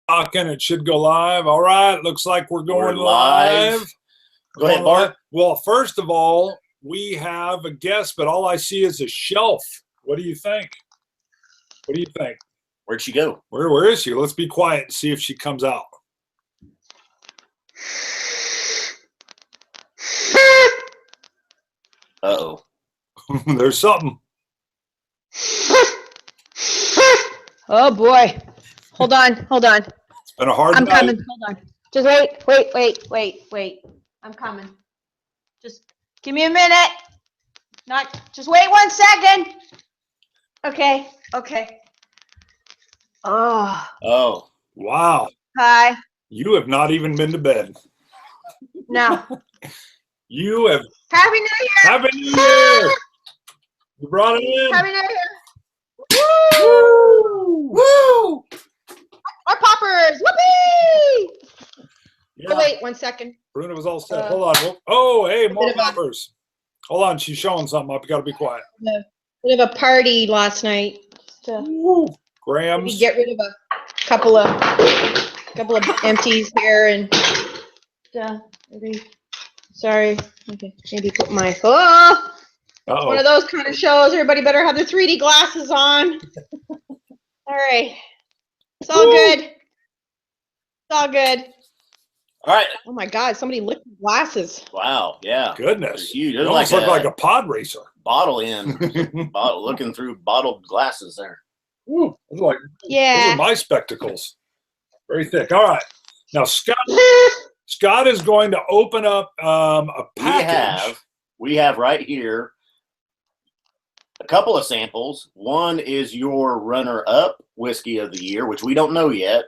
talking. It should go live. All right. Looks like we're going live. Go ahead, Bart. Well, first of all, we have a guest, but all I see is a shelf. What do you think? What do you think? Where'd she go? Where is she? Let's be quiet and see if she comes out. Uh-oh. There's something. Oh boy. Hold on. It's been a hard I'm night. coming. Hold on. Just wait. I'm coming. Just give me a minute. Just wait 1 second. Okay. Oh. Wow. Hi. You have not even been to bed. No. You have. Happy New Year. Happy New Year. You brought it in. Happy New Year. Woo! Woo! Our poppers. Whoopee! Yeah. Oh, wait 1 second. Bruna was all set. Hold on. Oh, hey, more bit of a- poppers. Hold on. She's showing something up. You got to be quiet. Bit of a party last night. Woo. Grams. Get rid of a couple of empties here and sorry. Okay, maybe put my Uh-oh. one of those kind of shows. Everybody better have their 3D glasses on. All right. It's all good. It's all good. All right. Oh my God, somebody licked the glasses. Wow. Yeah. Goodness. Huge. You almost look like a pod racer. Bottle in. Looking through bottled glasses there. Ooh, those are like, Yeah. those are my spectacles. Very thick. All right. Now, Scott is going to open up a package. We have right here a couple of samples. One is your runner-up whiskey of the year, which we don't know yet,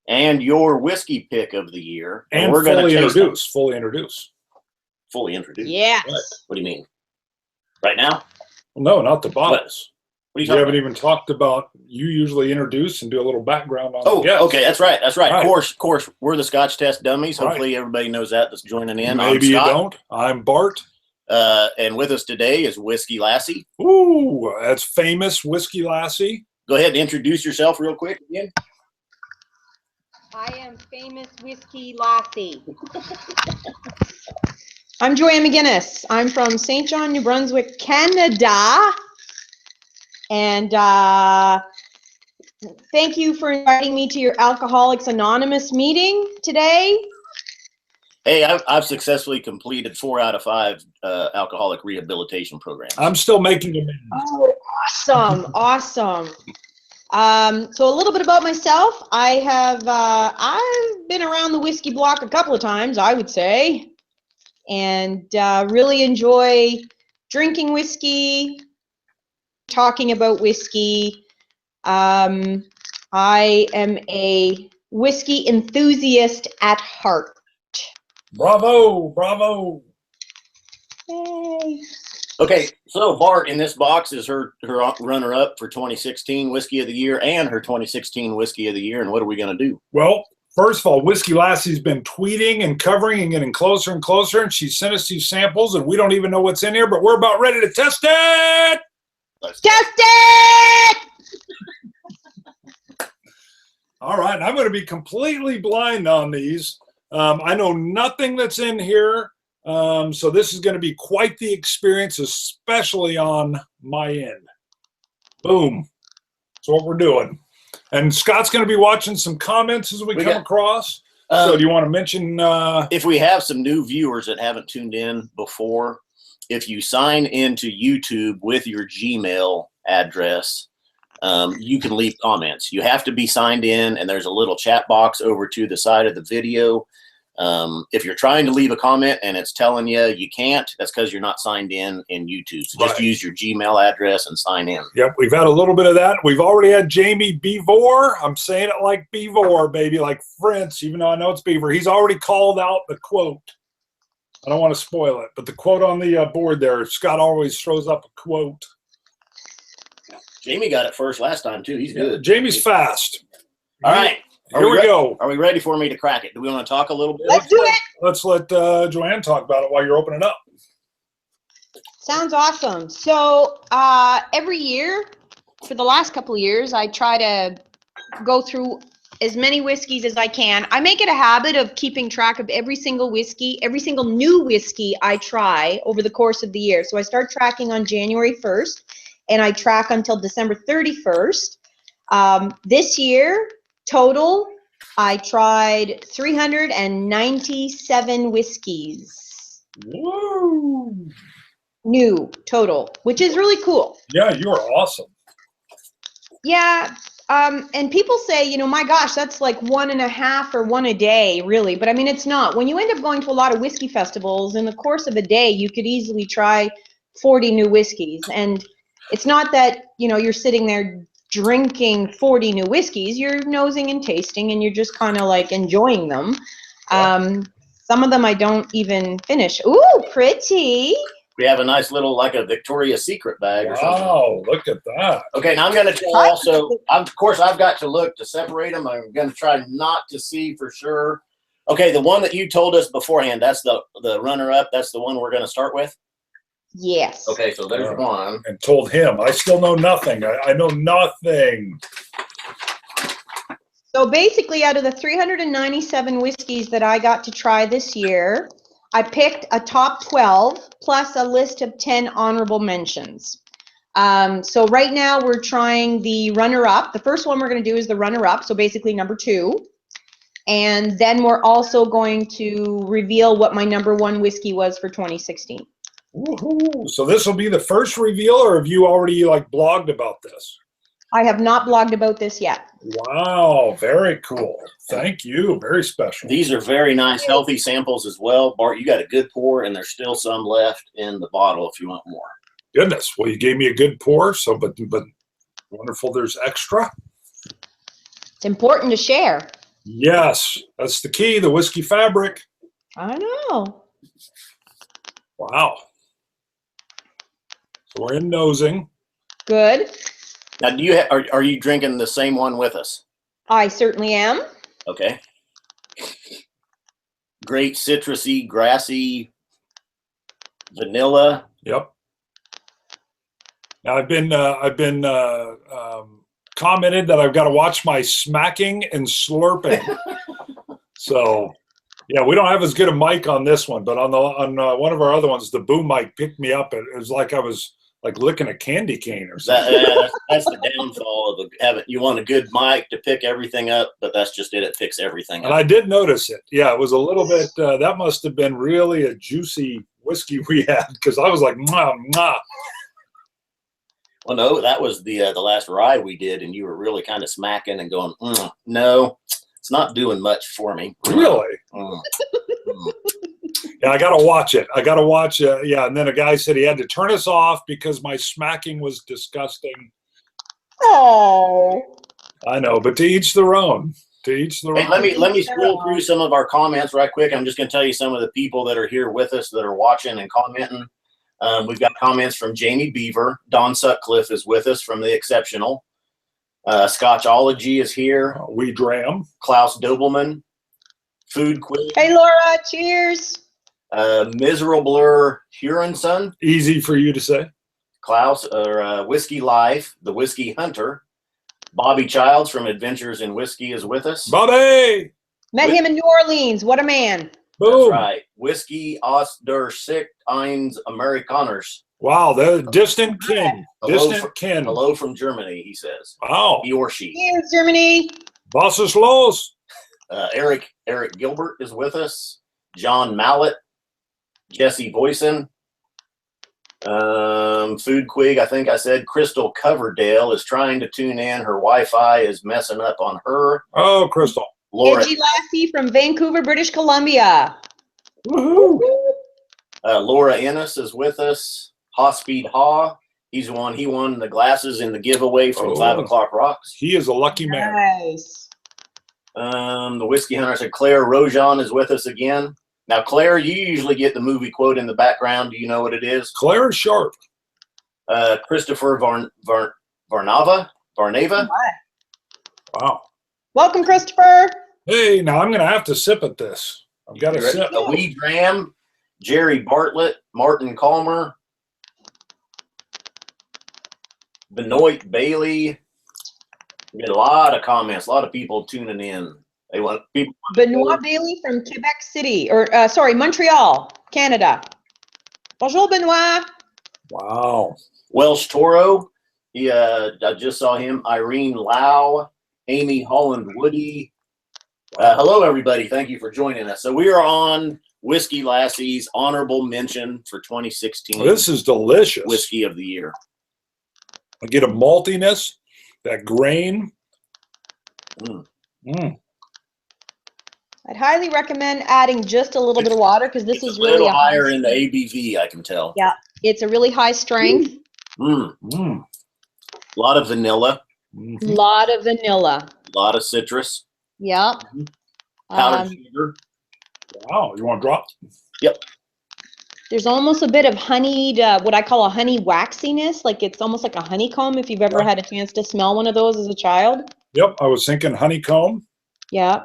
and your whiskey pick of the year. And we're going to fully introduce. Fully introduce. Yes. Right. What do you mean? Right now? Well, no, not the bottles. What are you We talking haven't about? even talked about. You usually introduce and do a little background on. Oh, the guest. okay, that's right. Right. Of course, we're the Scotch Test Dummies. Right. Hopefully, everybody knows that's joining in. Maybe you I'm Scott, don't. I'm Bart. and with us today is Whisky Lassie. Ooh, that's famous Whisky Lassie. Go ahead and introduce yourself real quick again. I am famous Whisky Lassie. I'm Joanne McGinnis. I'm from St. John, New Brunswick, Canada. And thank you for inviting me to your Alcoholics Anonymous meeting today. Hey, I've successfully completed 4 out of 5 alcoholic rehabilitation programs. I'm still making them. Oh, awesome. So a little bit about myself. I've been around the whiskey block a couple of times, I would say, and really enjoy drinking whiskey, talking about whiskey. I am a whiskey enthusiast at heart. Bravo. Yay. Okay, so Bart, in this box is her runner-up for 2016 Whiskey of the Year and her 2016 Whiskey of the Year, and what are we going to do? Well, first of all, Whisky Lassie's been tweeting and covering and getting closer and closer, and she sent us these samples, and we don't even know what's in here, but we're about ready to test it! Test it! All right, I'm going to be completely blind on these. I know nothing that's in here, so this is going to be quite the experience, especially on my end. Boom. That's what we're doing. And Scott's going to be watching some comments as we come across. So do you want to mention? If we have some new viewers that haven't tuned in before, if you sign into YouTube with your Gmail address, you can leave comments. You have to be signed in, and there's a little chat box over to the side of the video. If you're trying to leave a comment and it's telling you can't, that's because you're not signed in YouTube. So just use your Gmail address and sign in. Yep, we've had a little bit of that. We've already had Jamie Beaver. I'm saying it like Beaver, baby, like French, even though I know it's Beaver. He's already called out the quote. I don't want to spoil it, but the quote on the board there, Scott always throws up a quote. Jamie got it first last time, too. He's good. Jamie's fast. All right. Here we go. Are we ready for me to crack it? Do we want to talk a little bit? Let's do it. Let's let Joanne talk about it while you're opening up. Sounds awesome. So every year, for the last couple of years, I try to go through as many whiskeys as I can. I make it a habit of keeping track of every single whiskey, every single new whiskey I try over the course of the year. So I start tracking on January 1st, and I track until December 31st. This year, total, I tried 397 whiskeys. Woo! New total, which is really cool. Yeah, you are awesome. Yeah. And people say, you know, my gosh, that's like 1.5 or one a day, really. But I mean, it's not. When you end up going to a lot of whiskey festivals, in the course of a day, you could easily try 40 new whiskeys. And it's not that, you know, you're sitting there drinking 40 new whiskeys. You're nosing and tasting, and you're just kind of like enjoying them. Some of them I don't even finish. Ooh, pretty. We have a nice little, like a Victoria's Secret bag or something. Wow, look at that. Okay, now I'm going to try also, of course, I've got to look to separate them. I'm going to try not to see for sure. Okay, the one that you told us beforehand, that's the runner-up. That's the one we're going to start with? Yes. Okay, so there's one. And told him, I still know nothing. I know nothing. So basically, out of the 397 whiskeys that I got to try this year, I picked a top 12 plus a list of 10 honorable mentions. So right now we're trying the runner-up. The first one we're going to do is the runner-up, so basically number 2. And then we're also going to reveal what my number 1 whiskey was for 2016. Woohoo! So this will be the first reveal, or have you already like blogged about this? I have not blogged about this yet. Wow, very cool. Thank you. Very special. These are very nice, healthy samples as well. Bart, you got a good pour, and there's still some left in the bottle if you want more. Goodness. Well, you gave me a good pour, so but wonderful there's extra. It's important to share. Yes, that's the key, the whiskey fabric. I know. Wow. So we're in nosing. Good. Now, are you drinking the same one with us? I certainly am. Okay. Great citrusy, grassy, vanilla. Yep. Now I've been commented that I've got to watch my smacking and slurping. So, yeah, we don't have as good a mic on this one, but on one of our other ones, the boom mic picked me up. It was like I was like licking a candy cane or something. That's the downfall of having. You want a good mic to pick everything up, but that's just it. It picks everything up. And I did notice it. Yeah, it was a little bit. That must have been really a juicy whiskey we had, because I was like, mwah, mwah. Well, no, that was the last rye we did, and you were really kind of smacking and going, no, it's not doing much for me. Really? Yeah, I got to watch it. I got to watch it. Yeah, and then a guy said he had to turn us off because my smacking was disgusting. Oh. I know, but to each their own. To each their own. Hey, let me scroll through some of our comments right quick. I'm just going to tell you some of the people that are here with us that are watching and commenting. We've got comments from Jamie Beaver. Don Sutcliffe is with us from The Exceptional. Scotchology is here. We dram. Klaus Dobelman. Food Quiz. Hey, Laura, cheers. Miserabler Huronson. Easy for you to say. Klaus, Whiskey Life, the Whiskey Hunter. Bobby Childs from Adventures in Whiskey is with us. Bobby! Met him in New Orleans. What a man. Boom. That's right. Whiskey aus der Sicht eines Amerikaners. Wow, the distant kin. Distant kin. Hello from Germany, he says. Wow. He or she. Cheers, Germany. Was ist los? Eric Gilbert is with us. John Mallett. Jesse Boyson. Food Quig, I think I said. Crystal Coverdale is trying to tune in. Her Wi-Fi is messing up on her. Oh, Crystal. Laura, Whisky Lassie from Vancouver, British Columbia. Woohoo. Laura Ennis is with us. Hospeed Ha. He won the glasses in the giveaway from 5 O'Clock Rocks. He is a lucky man. Nice. The Whiskey Hunter said Claire Rojan is with us again. Now, Claire, you usually get the movie quote in the background. Do you know what it is? Claire is sharp. Christopher Varnava. Wow. Welcome, Christopher. Hey, now I'm going to have to sip at this. I've got to sip. A Wee Dram. Jerry Bartlett. Martin Calmer. Benoit Bailey. We get a lot of comments, a lot of people tuning in. They want people. Benoit Bailey from Quebec City, or sorry, Montreal, Canada. Bonjour, Benoit. Wow. Welsh Toro. I just saw him. Irene Lau, Amy Holland Woody. Hello, everybody. Thank you for joining us. So we are on Whisky Lassie's honorable mention for 2016. This is delicious. Whiskey of the year. I get a maltiness, that grain. I'd highly recommend adding just a little bit of water because this is a really little a higher in the ABV, I can tell. Yeah, it's a really high strength. A lot of vanilla. Lot of vanilla. A lot of citrus. Yep. Powdered sugar. Wow, you want to drop? Yep. There's almost a bit of honeyed, what I call a honey waxiness. Like it's almost like a honeycomb if you've ever had a chance to smell one of those as a child. Yep, I was thinking honeycomb. Yeah.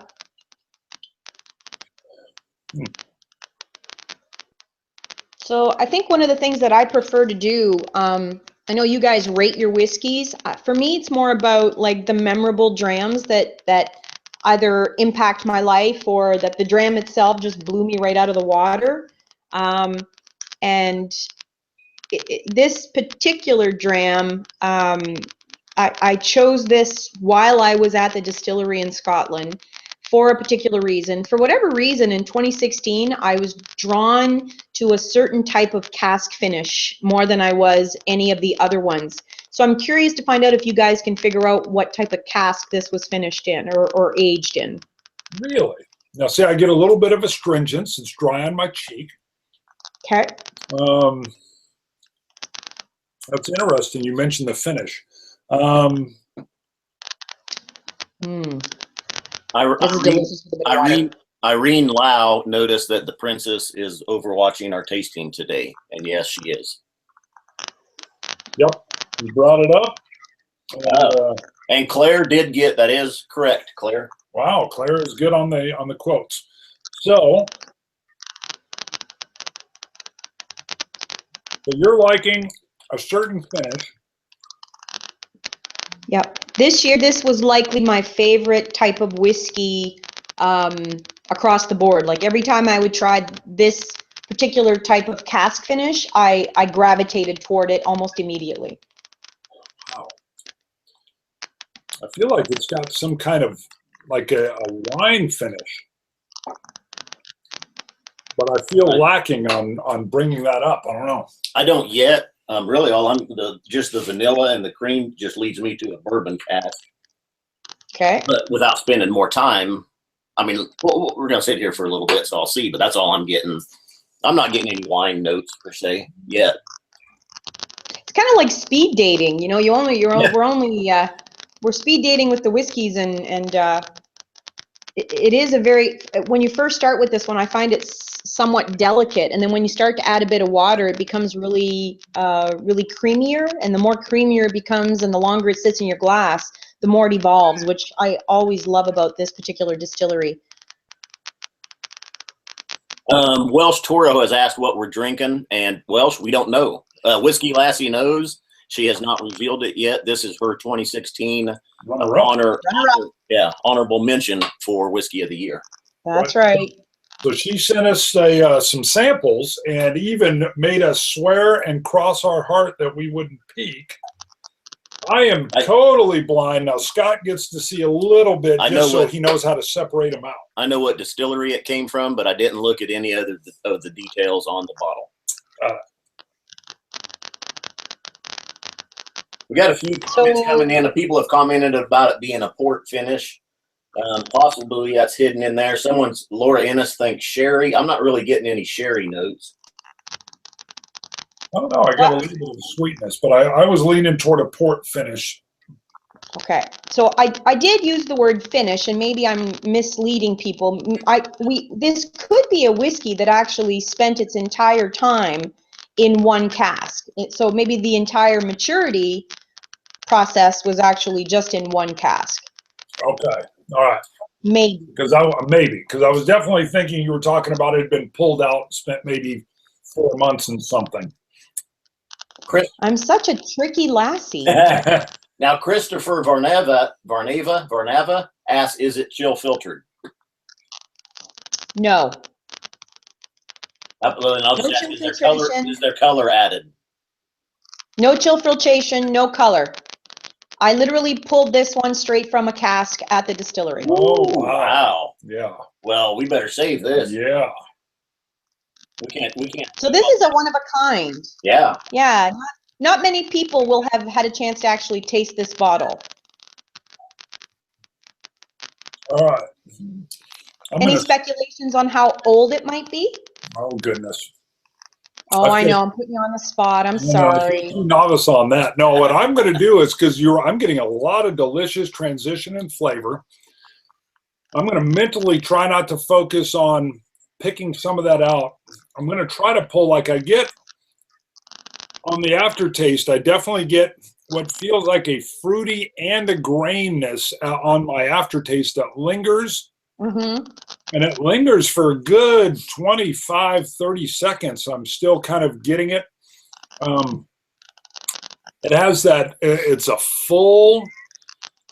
So I think one of the things that I prefer to do, I know you guys rate your whiskeys. For me, it's more about like the memorable drams that either impact my life or that the dram itself just blew me right out of the water. And this particular dram, I chose this while I was at the distillery in Scotland for a particular reason. For whatever reason, in 2016, I was drawn to a certain type of cask finish more than I was any of the other ones. So I'm curious to find out if you guys can figure out what type of cask this was finished in or aged in. Really? Now, see, I get a little bit of astringence. It's dry on my cheek. Okay. That's interesting. You mentioned the finish. Irene Lau noticed that the princess is overwatching our tasting today, and yes, she is. Yep, you brought it up. And Claire did get that. Is correct, Claire. Wow, Claire is good on the quotes. So you're liking a certain finish. Yep. This year, this was likely my favorite type of whiskey across the board. Like every time I would try this particular type of cask finish, I gravitated toward it almost immediately. Wow. I feel like it's got some kind of like a wine finish. But I feel lacking on bringing that up. I don't know. I don't yet. Really, just the vanilla and the cream just leads me to a bourbon cask. Okay. But without spending more time, I mean, we're going to sit here for a little bit, so I'll see. But that's all I'm getting. I'm not getting any wine notes per se yet. It's kind of like speed dating. You know, we're speed dating with the whiskeys, and it is a very, when you first start with this one, I find it's somewhat delicate, and then when you start to add a bit of water, it becomes really creamier, and the more creamier it becomes and the longer it sits in your glass, the more it evolves, which I always love about this particular distillery. Welsh Toro has asked what we're drinking, and Welsh, we don't know. Whisky Lassie knows. She has not revealed it yet. This is her 2016 honorable mention for Whiskey of the Year. That's right. So she sent us some samples and even made us swear and cross our heart that we wouldn't peek. I am totally blind. Now, Scott gets to see a little bit just so he knows how to separate them out. I know what distillery it came from, but I didn't look at any other of the details on the bottle. We got a few comments coming in. People have commented about it being a port finish. Possibly that's hidden in there. Laura Ennis thinks sherry. I'm not really getting any sherry notes. I don't know. I got a little bit of sweetness, but I was leaning toward a port finish. Okay, so I did use the word finish, and maybe I'm misleading people. This could be a whiskey that actually spent its entire time in one cask. So maybe the entire maturity process was actually just in one cask. Okay, all right. Maybe. Because I was definitely thinking you were talking about it had been pulled out and spent maybe 4 months and something. Chris, I'm such a tricky lassie. Now, Christopher Varnava asks, is it chill filtered? No. I'll just No ask, chill is there color added? No chill filtration, no color. I literally pulled this one straight from a cask at the distillery. Oh, Ooh, wow. Yeah. Well, we better save this. Yeah. We can't. So this is a one of a kind. Yeah. Yeah, not many people will have had a chance to actually taste this bottle. All right. Any speculations on how old it might be? Oh, goodness. Oh, I know. I'm putting you on the spot. I'm sorry. Novice on that. No, what I'm going to do is, because I'm getting a lot of delicious transition and flavor, I'm going to mentally try not to focus on picking some of that out. I'm going to try to pull, like I get on the aftertaste, I definitely get what feels like a fruity and a grainness on my aftertaste that lingers. Mm-hmm. And it lingers for a good 25, 30 seconds. I'm still kind of getting it. It has that, it's a full,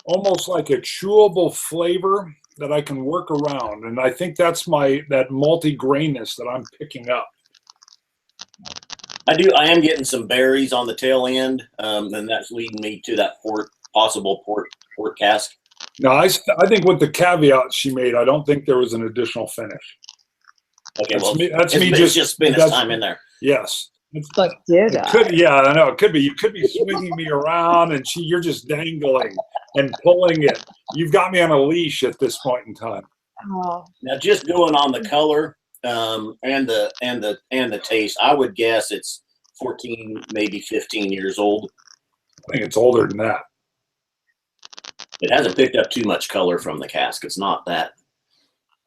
almost like a chewable flavor that I can work around. And I think that's that multi-grainness that I'm picking up. I am getting some berries on the tail end, and that's leading me to that possible port cask. No, I think with the caveat she made, I don't think there was an additional finish. Okay, that's me just spending this time in there. Yes. But did I? Yeah, I know. It could be. You could be swinging me around, and you're just dangling and pulling it. You've got me on a leash at this point in time. Oh. Now, just going on the color and the taste, I would guess it's 14, maybe 15 years old. I think it's older than that. It hasn't picked up too much color from the cask. It's not that.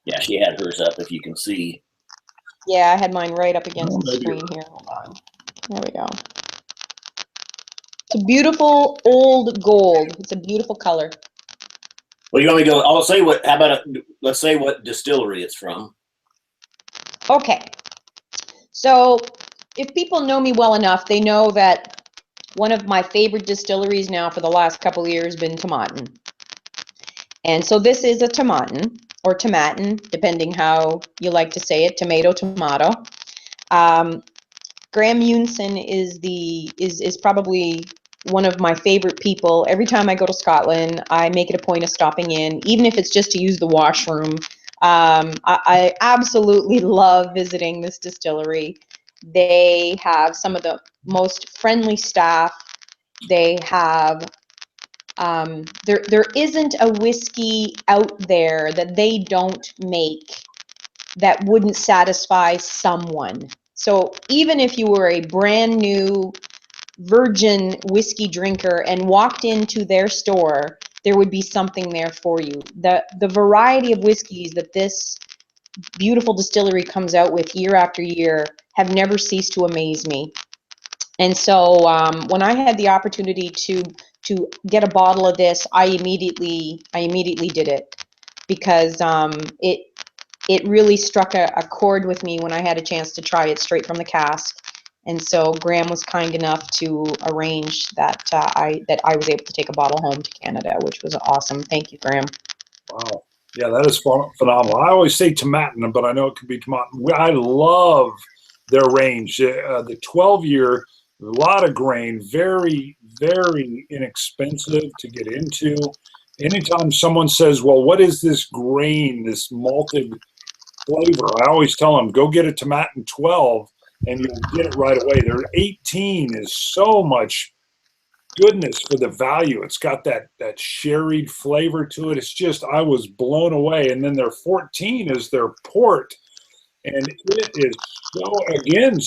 Yeah, she had hers up, if you can see. Yeah, I had mine right up against the screen here. Hold on. There we go. It's a beautiful old gold. It's a beautiful color. Well, you want me to go? I'll say what. How about let's say what distillery it's from. Okay. So, if people know me well enough, they know that one of my favorite distilleries now for the last couple of years has been Tomatin. And so this is a Tomatin, or Tomatin, depending how you like to say it, tomato. Graham Munson is probably one of my favorite people. Every time I go to Scotland, I make it a point of stopping in, even if it's just to use the washroom. I absolutely love visiting this distillery. They have some of the most friendly staff. They have there isn't a whiskey out there that they don't make that wouldn't satisfy someone. So even if you were a brand new virgin whiskey drinker and walked into their store, there would be something there for you. The variety of whiskeys that this beautiful distillery comes out with year after year have never ceased to amaze me. And so when I had the opportunity to get a bottle of this, I immediately did it, because it really struck a chord with me when I had a chance to try it straight from the cask. And so Graham was kind enough to arrange that I was able to take a bottle home to Canada, which was awesome. Thank you, Graham. Wow. Yeah, that is phenomenal. I always say Tomatin, but I know it could be Tomatin. I love their range. The 12-year, a lot of grain, very, very inexpensive to get into. Anytime someone says, well, what is this grain, this malted flavor? I always tell them, go get a Tomatin 12 and you'll get it right away. Their 18 is so much goodness for the value. It's got that sherried flavor to it. It's just, I was blown away. And then their 14 is their port. And it is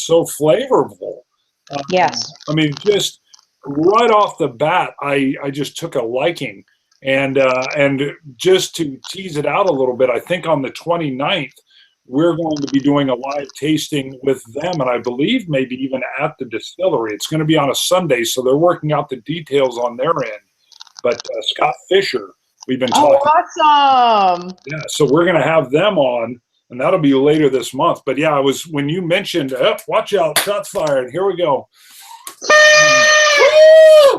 so flavorful. Yes. I mean, just right off the bat, I just took a liking. And just to tease it out a little bit, I think on the 29th, we're going to be doing a live tasting with them, and I believe maybe even at the distillery. It's going to be on a Sunday, so they're working out the details on their end. But Scott Fisher, we've been talking. Oh, awesome! Yeah, so we're going to have them on, and that'll be later this month. But yeah, when you mentioned, watch out, shots fired. Here we go.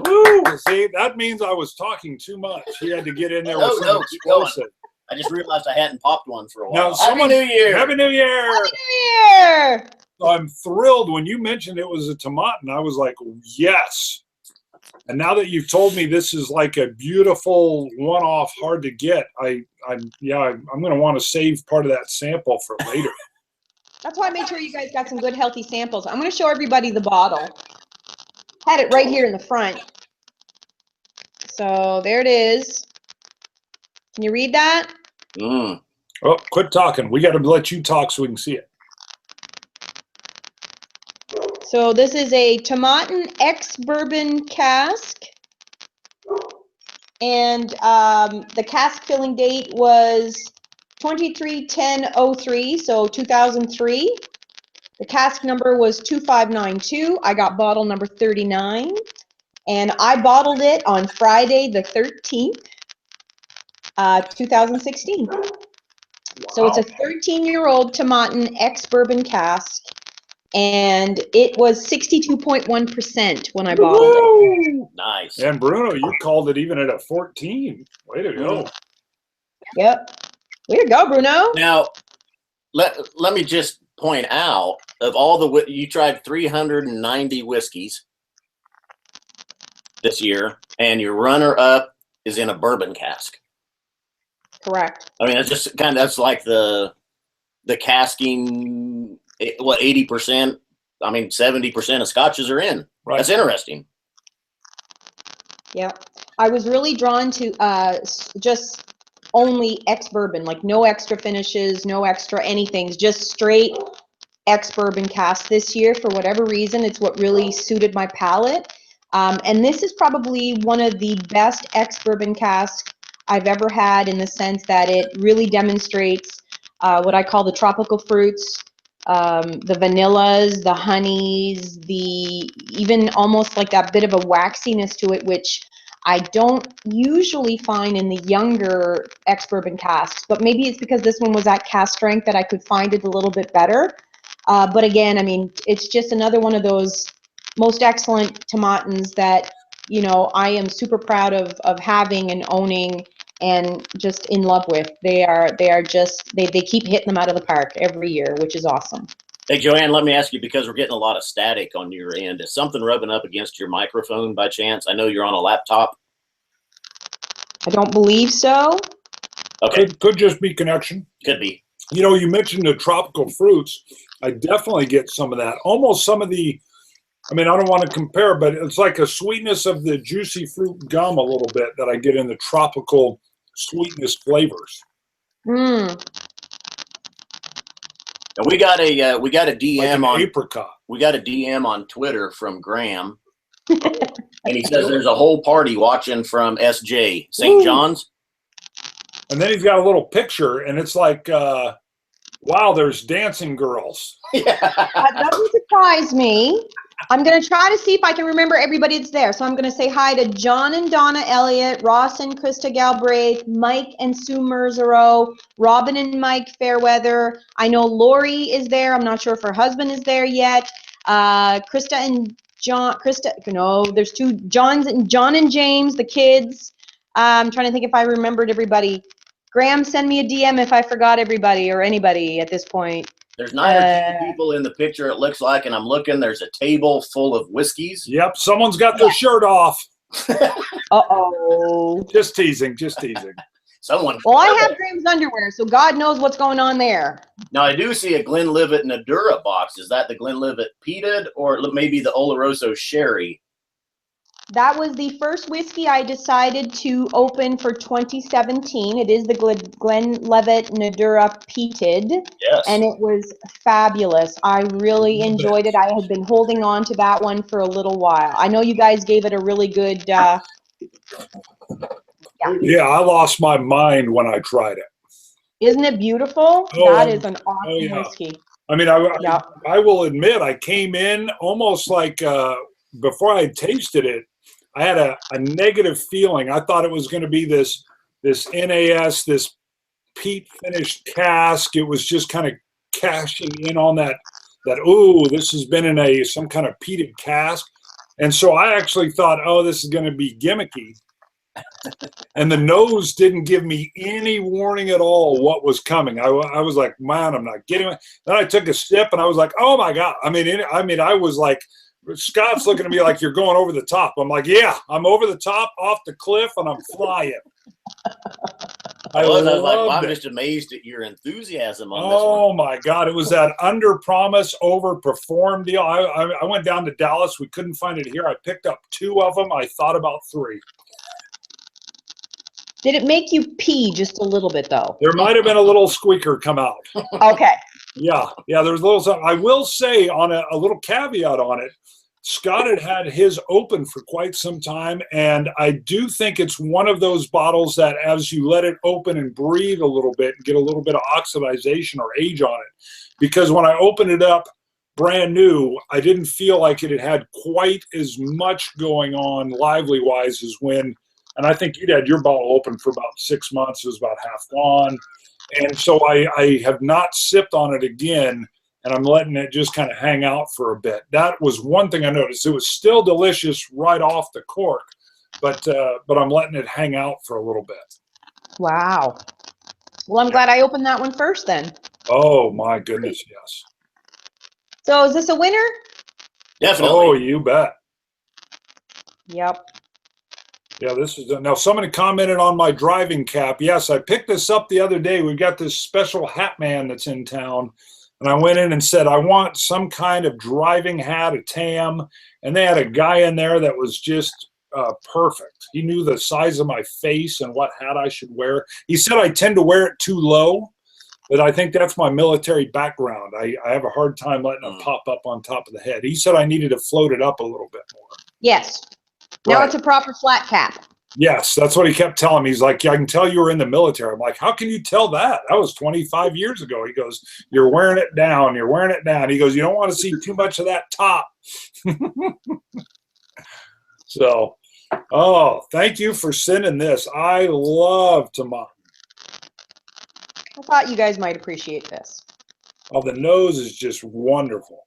Woo! See, that means I was talking too much. He had to get in there with some keep going. explosive. I just realized I hadn't popped one for a while. Now, Happy New Year! Happy New Year! Happy New Year! So I'm thrilled when you mentioned it was a tomatin. I was like, yes. And now that you've told me this is like a beautiful one-off, hard to get, I'm going to want to save part of that sample for later. That's why I made sure you guys got some good healthy samples. I'm going to show everybody the bottle. Had it right here in the front. So there it is. Can you read that? Mm. Oh, quit talking. We got to let you talk so we can see it. So this is a Tomatin ex-bourbon cask. And the cask filling date was 23/10/03, so 2003. The cask number was 2592. I got bottle number 39. And I bottled it on Friday the 13th, 2016. Wow. So it's a 13-year-old Tomatin ex-bourbon cask. And it was 62.1% when I bottled it. Nice. And Bruno, you called it even at a 14. Way to go. Yep. Way to go, Bruno. Now, let me just point out, of all the, you tried 390 whiskeys this year, and your runner-up is in a bourbon cask. Correct. I mean, it's just kind of, that's like the casking, what, 80%? I mean, 70% of scotches are in. Right. That's interesting. Yeah. I was really drawn to just only ex-bourbon, like no extra finishes, no extra anything, just straight ex-bourbon cask this year. For whatever reason, it's what really suited my palate. And this is probably one of the best ex-bourbon casks I've ever had, in the sense that it really demonstrates what I call the tropical fruits, the vanillas, the honeys, even almost like that bit of a waxiness to it, which I don't usually find in the younger ex-bourbon casks. But maybe it's because this one was at cask strength that I could find it a little bit better. But again, I mean, it's just another one of those most excellent tomatins that, you know, I am super proud of having and owning and just in love with. They keep hitting them out of the park every year, which is awesome. Hey, Joanne, let me ask you, because we're getting a lot of static on your end. Is something rubbing up against your microphone by chance? I know you're on a laptop. I don't believe so. Okay. Could just be connection. Could be. You know, you mentioned the tropical fruits. I definitely get some of that. Almost some of the, I mean, I don't want to compare, but it's like a sweetness of the juicy fruit gum a little bit that I get in the tropical sweetness flavors. Mm. And we got a DM like on apricot. We got a DM on Twitter from Graham, and he says there's a whole party watching from SJ St. John's. And then he's got a little picture, and it's like, wow, there's dancing girls. That doesn't surprise me. I'm going to try to see if I can remember everybody that's there. So I'm going to say hi to John and Donna Elliott, Ross and Krista Galbraith, Mike and Sue Merzero, Robin and Mike Fairweather. I know Lori is there. I'm not sure if her husband is there yet. Krista and John, there's two John and James, the kids. I'm trying to think if I remembered everybody. Graham, send me a DM if I forgot everybody or anybody at this point. There's 9 or 10 people in the picture, it looks like, and I'm looking. There's a table full of whiskeys. Yep, someone's got their shirt off. Uh-oh. Just teasing, just teasing. Someone. Well, I have Graham's underwear, so God knows what's going on there. Now, I do see a Glenlivet Nadura box. Is that the Glenlivet Peated or maybe the Oloroso Sherry? That was the first whiskey I decided to open for 2017. It is the Glenlivet Nadura Peated. Yes. And it was fabulous. I really enjoyed it. I had been holding on to that one for a little while. I know you guys gave it a really good... Yeah, I lost my mind when I tried it. Isn't it beautiful? That is an awesome whiskey. I mean, I will admit, I came in almost like before I had tasted it, I had a negative feeling. I thought it was going to be this NAS, this peat finished cask. It was just kind of cashing in on that ooh, this has been in some kind of peated cask. And so I actually thought, oh, this is going to be gimmicky. And the nose didn't give me any warning at all what was coming. I was like, man, I'm not getting it. Then I took a sip and I was like, oh my God. I mean, I was like, Scott's looking at me like you're going over the top. I'm like, yeah, I'm over the top, off the cliff, and I'm flying. I was like, well, I'm just amazed at your enthusiasm on this one. Oh my God. It was that under promise, over perform deal. I went down to Dallas. We couldn't find it here. I picked up 2 of them. I thought about 3. Did it make you pee just a little bit, though? There might have been a little squeaker come out. Okay. Yeah, there's a little something. I will say on a little caveat on it, Scott had his open for quite some time, and I do think it's one of those bottles that as you let it open and breathe a little bit and get a little bit of oxidization or age on it, because when I opened it up brand new, I didn't feel like it had quite as much going on lively-wise as when, and I think you'd had your bottle open for about 6 months. It was about half gone. And so I have not sipped on it again, and I'm letting it just kind of hang out for a bit. That was one thing I noticed. It was still delicious right off the cork, but I'm letting it hang out for a little bit. Wow. Well, I'm glad I opened that one first then. Oh, my goodness, yes. So is this a winner? Definitely. Oh, you bet. Yep. Yeah, this is now somebody commented on my driving cap. Yes, I picked this up the other day. We've got this special hat man that's in town. And I went in and said, I want some kind of driving hat, a tam. And they had a guy in there that was just perfect. He knew the size of my face and what hat I should wear. He said I tend to wear it too low, but I think that's my military background. I have a hard time letting it pop up on top of the head. He said I needed to float it up a little bit more. Yes. Now Right. it's a proper flat cap. Yes, that's what he kept telling me. He's like, yeah, I can tell you were in the military. I'm like, how can you tell that? That was 25 years ago. He goes, you're wearing it down. You're wearing it down. He goes, you don't want to see too much of that top. So, oh, thank you for sending this. I love tomato. I thought you guys might appreciate this. Oh, the nose is just wonderful.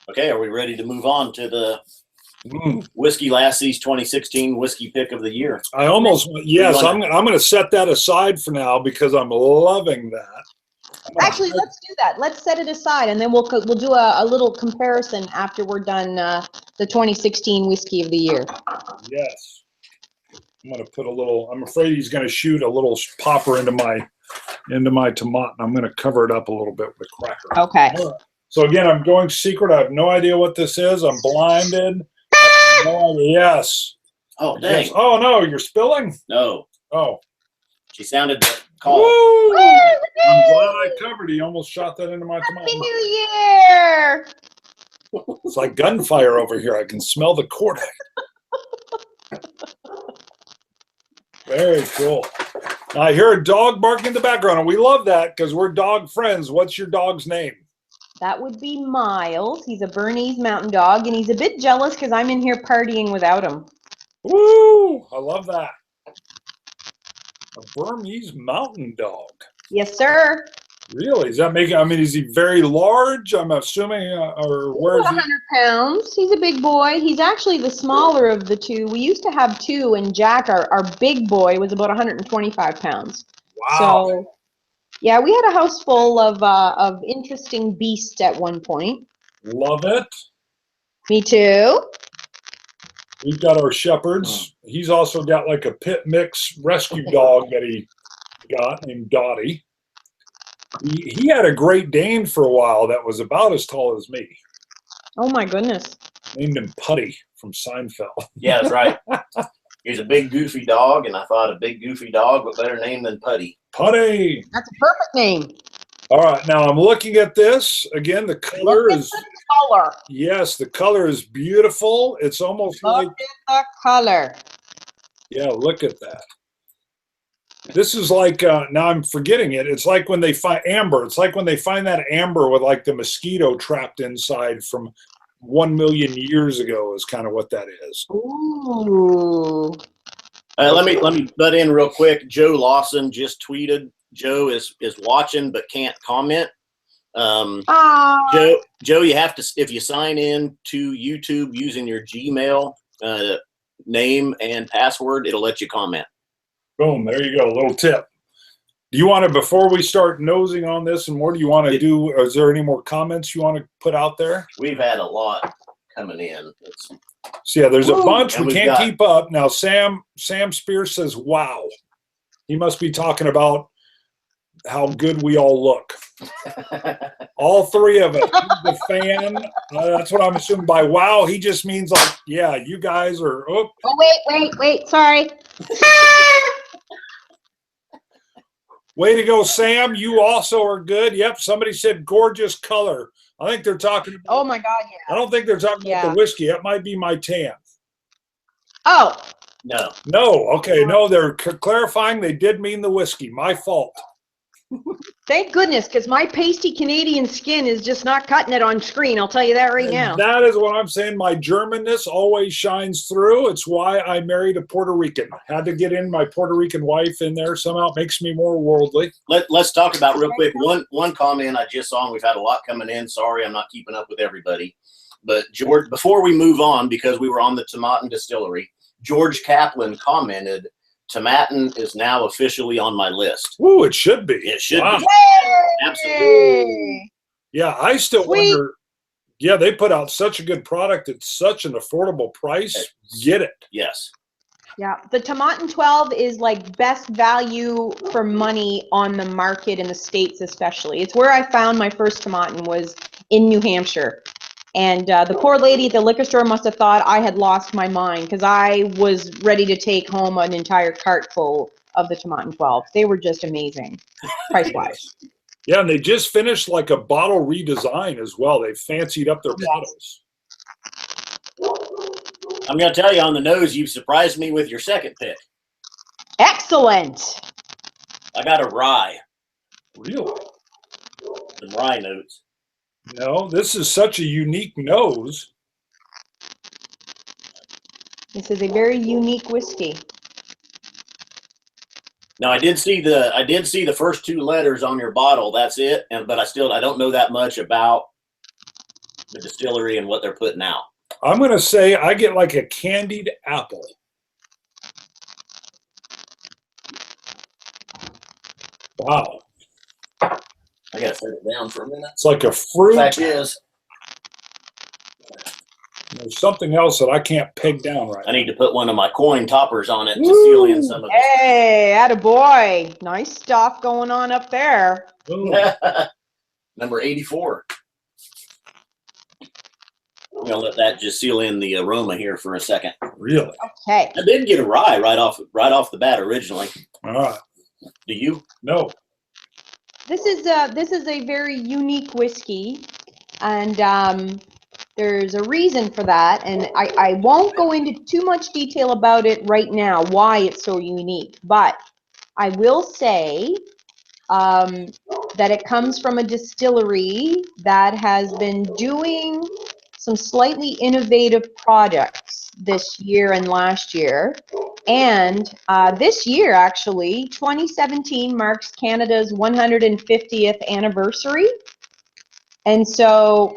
Okay, are we ready to move on to the Whisky Lassie's 2016 Whiskey Pick of the Year? I almost, yes, I'm going to set that aside for now because I'm loving that. Actually, let's do that. Let's set it aside, and then we'll do a little comparison after we're done the 2016 Whiskey of the Year. Yes. I'm going to put a little, I'm afraid he's going to shoot a little popper into my tomato, and I'm going to cover it up a little bit with cracker. Okay. All right. So again, I'm going secret. I have no idea what this is. I'm blinded. I have no idea. Yes. Oh, dang. Yes. Oh, no, you're spilling? No. Oh. She sounded the call. Woo! I'm glad I covered. He almost shot that into my Happy tomato. New Year! It's like gunfire over here. I can smell the cortex. Very cool. Now, I hear a dog barking in the background, and we love that because we're dog friends. What's your dog's name? That would be Miles. He's a Bernese mountain dog, and he's a bit jealous because I'm in here partying without him. Woo! I love that. A Burmese mountain dog. Yes, sir. Really? Is that making, I mean, is he very large? I'm assuming, or where is He's he? 100 pounds. He's a big boy. He's actually the smaller of the two. We used to have 2, and Jack, our big boy, was about 125 pounds. Wow. So, yeah, we had a house full of interesting beasts at one point. Love it. Me too. We've got our shepherds. He's also got like a pit mix rescue dog that he got named Dottie. He had a Great Dane for a while that was about as tall as me. Oh my goodness. Named him Putty from Seinfeld. Yeah, that's right. He's a big goofy dog, and I thought a big goofy dog, but better name than Putty. Putty. That's a perfect name. All right, now I'm looking at this again. The color Look at is the color. yes, the color is beautiful. It's almost like Look at the color. yeah. Look at that. This is like now I'm forgetting it. It's like when they find amber. It's like when they find that amber with like the mosquito trapped inside from 1 million years ago. Is kind of what that is. Ooh. Let me butt in real quick. Joe Lawson just tweeted. Joe is watching but can't comment. Joe, you have to, if you sign in to YouTube using your Gmail name and password, it'll let you comment. Boom, there you go, a little tip. Do you want to, before we start nosing on this and more, do you want to do, or is there any more comments you want to put out there? We've had a lot coming in. So yeah, there's a bunch. And We can't keep up. Now, Sam Spears says, wow. He must be talking about how good we all look. All three of us. He's a fan. That's what I'm assuming by wow. He just means like, yeah, you guys are. Oh, wait. Sorry. Way to go, Sam. You also are good. Yep. Somebody said gorgeous color. I think they're talking about. Oh my God, yeah. I don't think they're talking about the whiskey. That might be my tan. Oh. No. No. Okay. No, they're clarifying they did mean the whiskey. My fault. Thank goodness, because my pasty Canadian skin is just not cutting it on screen. I'll tell you that right now. That is what I'm saying. My Germanness always shines through. It's why I married a Puerto Rican. Had to get in my Puerto Rican wife in there. Somehow it makes me more worldly. Let's talk about real quick. One comment I just saw, and we've had a lot coming in. Sorry, I'm not keeping up with everybody. But George, before we move on, because we were on the Tomatin Distillery, George Kaplan commented, Tomatin is now officially on my list. Ooh, it should be. It should be. Absolutely. Yeah, I still wonder. Yeah, they put out such a good product at such an affordable price. Get it. Yes. Yeah, the Tomatin 12 is like best value for money on the market in the States especially. It's where I found my first Tomatin was in New Hampshire. And the poor lady at the liquor store must have thought I had lost my mind because I was ready to take home an entire cart full of the Tomatin 12. They were just amazing, price-wise. Yeah, and they just finished like a bottle redesign as well. They fancied up their bottles. I'm going to tell you on the nose, you've surprised me with your second pick. Excellent. I got a rye. Really? Some rye notes. No, this is such a unique nose. This is a very unique whiskey. Now I did see the first two letters on your bottle. That's it. But I don't know that much about the distillery and what they're putting out. I'm going to say I get like a candied apple. Wow. I got to set it down for a minute. It's like a fruit. Fact is, there's something else that I can't peg down right I need to put one of my coin toppers on it to seal in some of this. Hey, attaboy. Nice stuff going on up there. Number 84. I'm gonna let that just seal in the aroma here for a second. Really? Okay. I did get a rye right off the bat originally. All right. Do you? No. This is a very unique whiskey, and there's a reason for that, and I won't go into too much detail about it right now, why it's so unique, but I will say that it comes from a distillery that has been doing some slightly innovative products this year and last year. And this year, actually, 2017 marks Canada's 150th anniversary. And so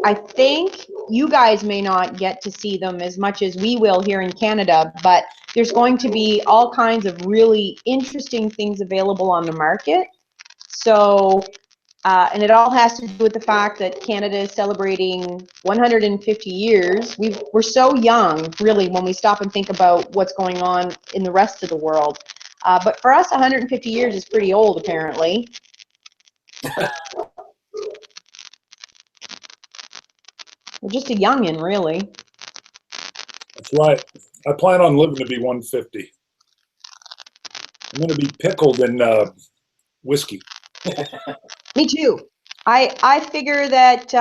I think you guys may not get to see them as much as we will here in Canada, but there's going to be all kinds of really interesting things available on the market. So, and it all has to do with the fact that Canada is celebrating 150 years. We're so young, really, when we stop and think about what's going on in the rest of the world. But for us, 150 years is pretty old, apparently. We're just a youngin', really. That's right. I plan on living to be 150. I'm going to be pickled in whiskey. Me too. I figure that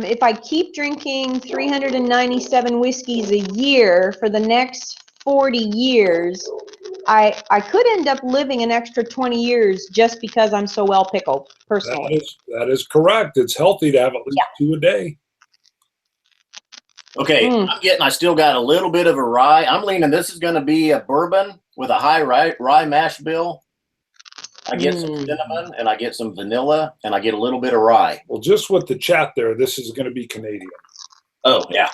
if I keep drinking 397 whiskeys a year for the next 40 years, I could end up living an extra 20 years just because I'm so well pickled, personally. That is correct. It's healthy to have at least 2 a day. Okay, I still got a little bit of a rye. I'm leaning this is going to be a bourbon with a high rye mash bill. I get some cinnamon, and I get some vanilla, and I get a little bit of rye. Well, just with the chat there, this is going to be Canadian. Oh, yeah.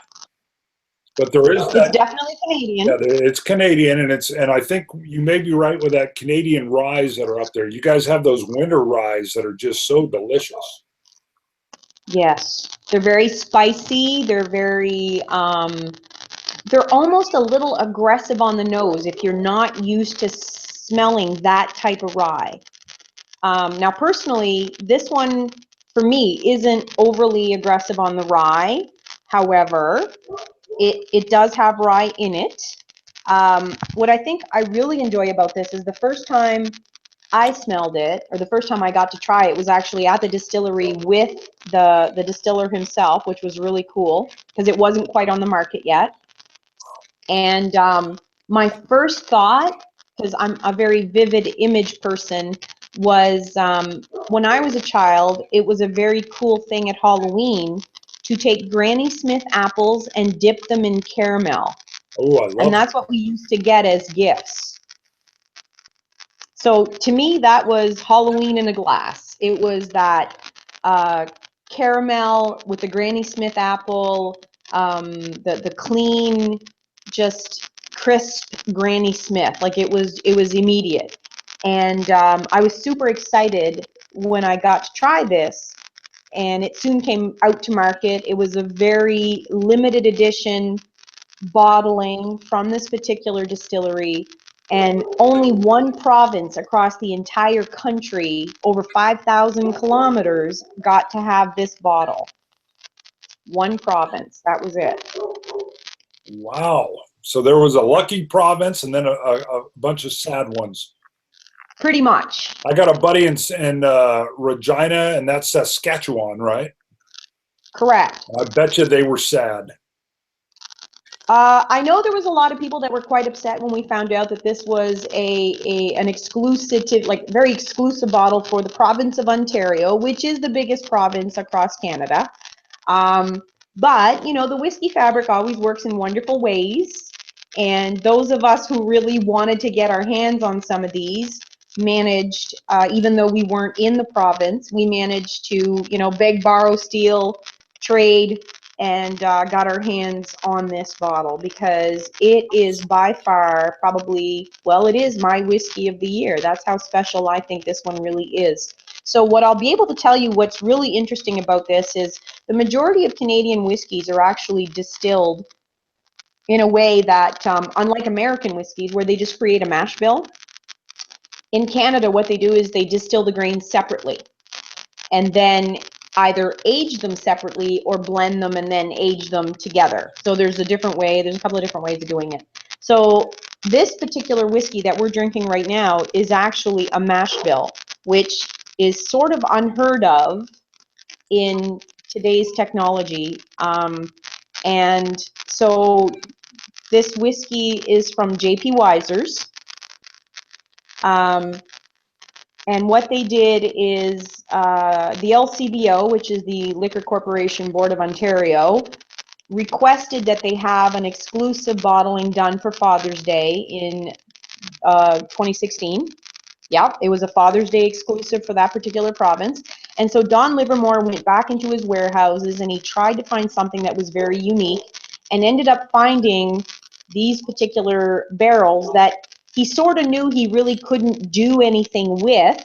But there is that. It's definitely Canadian. Yeah, it's Canadian, and I think you may be right with that Canadian ryes that are up there. You guys have those winter ryes that are just so delicious. Yes, they're very spicy. They're very, they're almost a little aggressive on the nose if you're not used to smelling that type of rye. Now, personally, this one for me isn't overly aggressive on the rye. However, it does have rye in it. What I think I really enjoy about this is the first time I smelled it, or the first time I got to try it, was actually at the distillery with the distiller himself, which was really cool because it wasn't quite on the market yet. And my first thought, because I'm a very vivid image person, was when I was a child, it was a very cool thing at Halloween to take Granny Smith apples and dip them in caramel. Oh, I love And that's what we used to get as gifts. So to me, that was Halloween in a glass. It was that caramel with the Granny Smith apple, the clean, just crisp Granny Smith. Like it was immediate. And I was super excited when I got to try this. And it soon came out to market. It was a very limited edition bottling from this particular distillery, and only one province across the entire country, over 5,000 kilometers, got to have this bottle. One province, that was it. Wow. So there was a lucky province and then a bunch of sad ones. Pretty much. I got a buddy in Regina, and that's Saskatchewan, right? Correct. I bet you they were sad. I know there was a lot of people that were quite upset when we found out that this was an exclusive, like very exclusive bottle for the province of Ontario, which is the biggest province across Canada. But, you know, the whiskey fabric always works in wonderful ways. And those of us who really wanted to get our hands on some of these managed, even though we weren't in the province, we managed to, you know, beg, borrow, steal, trade, and got our hands on this bottle because it is by far probably, well, it is my whiskey of the year. That's how special I think this one really is. So what I'll be able to tell you what's really interesting about this is the majority of Canadian whiskeys are actually distilled in a way that, unlike American whiskeys where they just create a mash bill, in Canada what they do is they distill the grains separately and then either age them separately or blend them and then age them together. So there's a couple of different ways of doing it. So this particular whiskey that we're drinking right now is actually a mash bill, which is sort of unheard of in today's technology. And so this whiskey is from J.P. Wiser's. And what they did is the LCBO, which is the Liquor Corporation Board of Ontario, requested that they have an exclusive bottling done for Father's Day in 2016. Yeah, it was a Father's Day exclusive for that particular province. And so Don Livermore went back into his warehouses and he tried to find something that was very unique and ended up finding these particular barrels that he sort of knew he really couldn't do anything with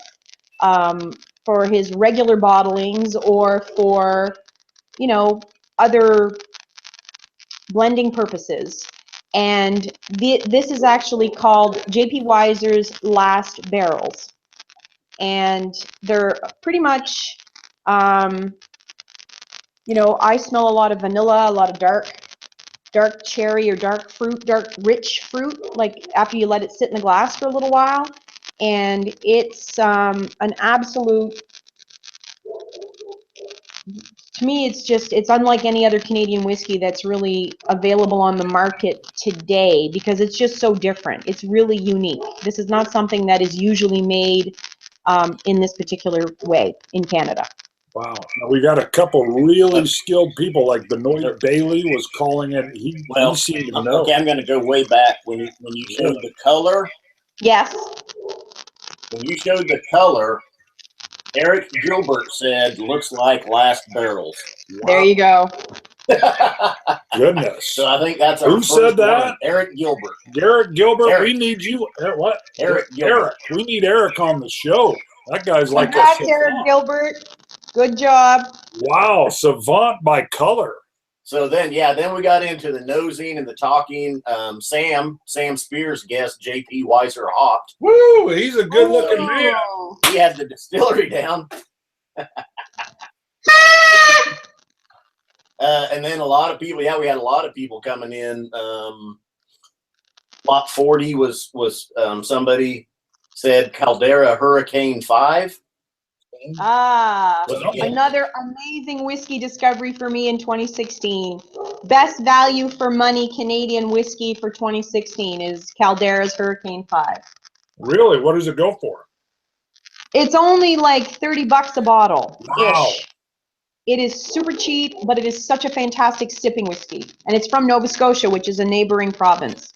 for his regular bottlings or for, you know, other blending purposes. And this is actually called J.P. Wiser's Last Barrels. And they're pretty much, you know, I smell a lot of vanilla, a lot of dark cherry or dark rich fruit, like after you let it sit in the glass for a little while. And it's an absolute, to me, it's unlike any other Canadian whiskey that's really available on the market today because it's just so different. It's really unique. This is not something that is usually made in this particular way in Canada. Wow. Now, we got a couple really skilled people, like Benoit Bailey was calling it. He seemed to know. Okay, I'm going to go way back. When you showed the color, yes, when you showed the color, Eric Gilbert said, "Looks like last barrels." There you go. Goodness. So I think that's our Who first said that? one. Eric Gilbert. Garrett Gilbert, Eric. we need you. What? Eric Gilbert. Eric. We need Eric on the show. That guy's like a Congrats, Eric savant. Gilbert. Good job. Wow, savant by color. So then we got into the nosing and the talking. Sam Spears guest JP Weiser hopped. Woo, he's a good looking man. Oh. He had the distillery down. And then a lot of people, we had a lot of people coming in. Lot 40 was somebody said Caldera Hurricane 5. Another amazing whiskey discovery for me in 2016. Best value for money Canadian whiskey for 2016 is Caldera's Hurricane 5. Really? What does it go for? It's only like $30 a bottle. Wow. It is super cheap, but it is such a fantastic sipping whiskey. And it's from Nova Scotia, which is a neighboring province.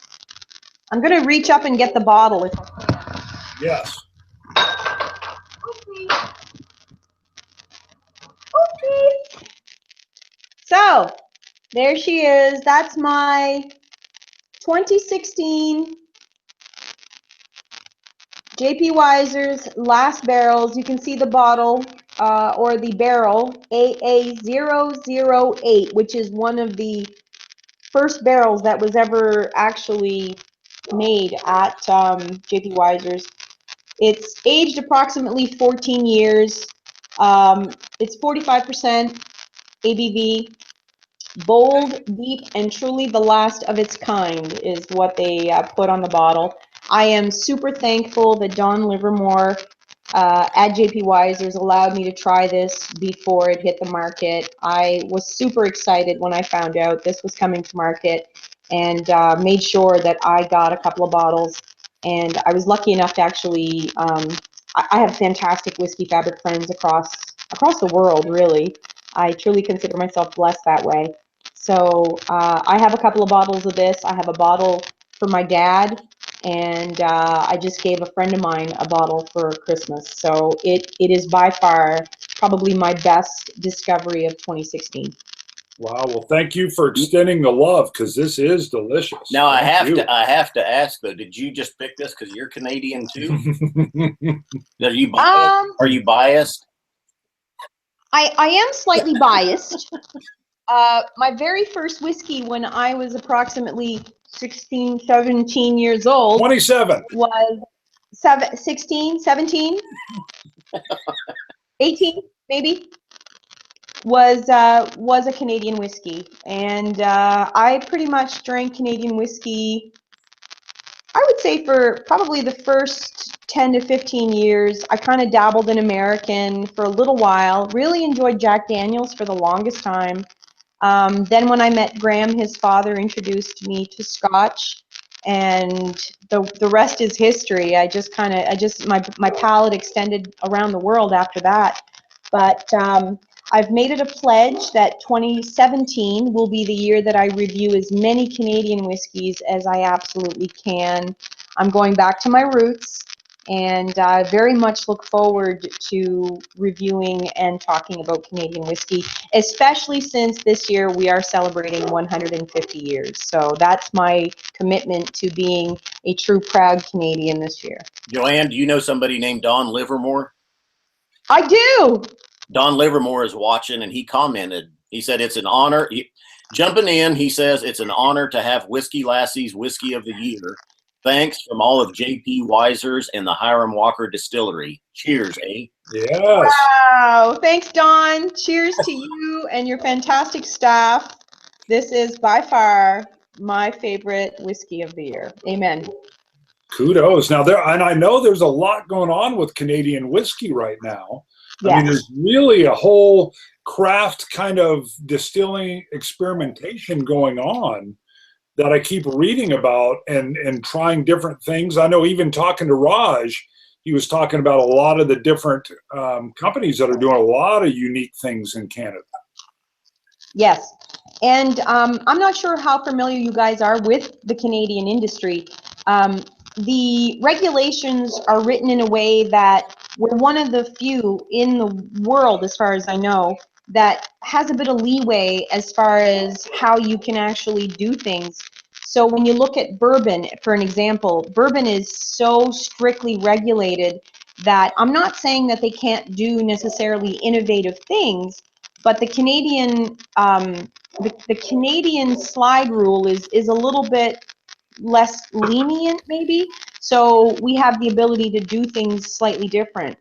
I'm going to reach up and get the bottle. Yes. Okay. So, there she is. That's my 2016 JP Weiser's Last Barrels. You can see the bottle or the barrel AA008, which is one of the first barrels that was ever actually made at JP Weiser's. It's aged approximately 14 years. It's 45% ABV. Bold, deep, and truly the last of its kind is what they put on the bottle. I am super thankful that Don Livermore at JP Weiser's allowed me to try this before it hit the market. I was super excited when I found out this was coming to market and made sure that I got a couple of bottles. And I was lucky enough to actually, I have fantastic whiskey fabric friends across the world, really. I truly consider myself blessed that way. So I have a couple of bottles of this. I have a bottle for my dad, and I just gave a friend of mine a bottle for Christmas. So it is by far probably my best discovery of 2016. Wow. Well, thank you for extending the love because this is delicious. Now I Thank you. have to ask though, did you just pick this because you're Canadian too? Are you biased? I am slightly biased. My very first whiskey when I was approximately 16, 17 years old 27. was 16, 17, 18 maybe, was a Canadian whiskey. And I pretty much drank Canadian whiskey, I would say, for probably the first 10 to 15 years. I kind of dabbled in American for a little while, really enjoyed Jack Daniels for the longest time. Then when I met Graham, his father introduced me to Scotch, and the rest is history. My palate extended around the world after that. But I've made it a pledge that 2017 will be the year that I review as many Canadian whiskeys as I absolutely can. I'm going back to my roots, and I very much look forward to reviewing and talking about Canadian whiskey, especially since this year we are celebrating 150 years. So that's my commitment to being a true proud Canadian this year. Joanne, do you know somebody named Don Livermore? I do. Don Livermore is watching, and he commented. He said it's an honor. Jumping in, he says it's an honor to have Whisky Lassie's Whiskey of the Year. Thanks from all of JP Weiser's and the Hiram Walker Distillery. Cheers, eh? Yes. Wow. Thanks, Don. Cheers to you and your fantastic staff. This is by far my favorite whiskey of the year. Amen. Kudos. Now and I know there's a lot going on with Canadian whiskey right now. Yes. I mean, there's really a whole craft kind of distilling experimentation going on that I keep reading about and trying different things. I know even talking to Raj, he was talking about a lot of the different companies that are doing a lot of unique things in Canada. Yes. And I'm not sure how familiar you guys are with the Canadian industry. the regulations are written in a way that we're one of the few in the world, as far as I know, that has a bit of leeway as far as how you can actually do things. So when you look at bourbon, for an example, bourbon is so strictly regulated that I'm not saying that they can't do necessarily innovative things, but the Canadian the Canadian slide rule is a little bit less lenient, maybe. So we have the ability to do things slightly different.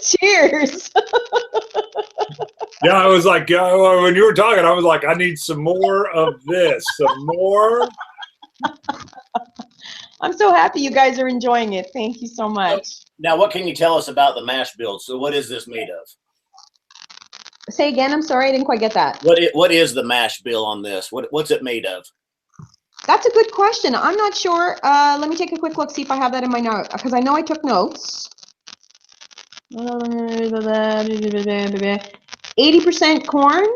Cheers. Yeah, I was like, yeah, when you were talking, I was like, I need some more of this, some more. I'm so happy you guys are enjoying it. Thank you so much. Now, what can you tell us about the mash bill? So what is this made of? Say again, I'm sorry, I didn't quite get that. What is the mash bill on this? What's it made of? That's a good question. I'm not sure. Let me take a quick look, see if I have that in my note, because I know I took notes. 80% corn,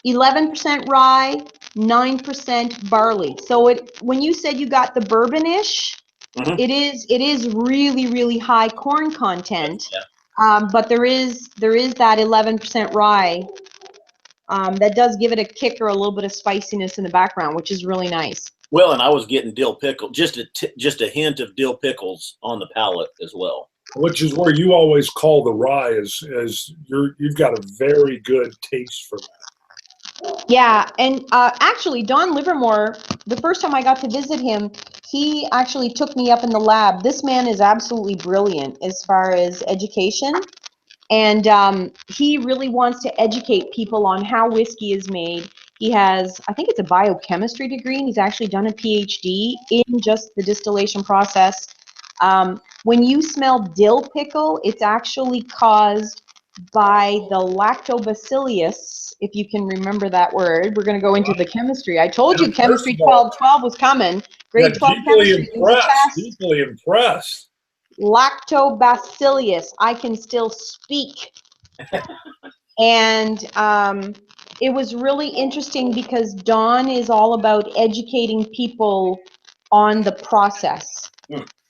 11% rye, 9% barley. So when you said you got the bourbonish, it is really high corn content. Yeah. But there is that 11% rye that does give it a kick or a little bit of spiciness in the background, which is really nice. Well, and I was getting dill pickle, just a hint of dill pickles on the palate as well. Which is where you always call the rye, as you've got a very good taste for that. Yeah, and actually, Don Livermore, the first time I got to visit him, he actually took me up in the lab. This man is absolutely brilliant as far as education, and he really wants to educate people on how whiskey is made. He has, I think it's a biochemistry degree, and he's actually done a PhD in just the distillation process. When you smell dill pickle, it's actually caused by the lactobacillus, if you can remember that word. We're going to go into the chemistry. I told you chemistry 12 was coming. Grade 12 chemistry. Deeply impressed. Lactobacillus. I can still speak. And it was really interesting because Don is all about educating people on the process.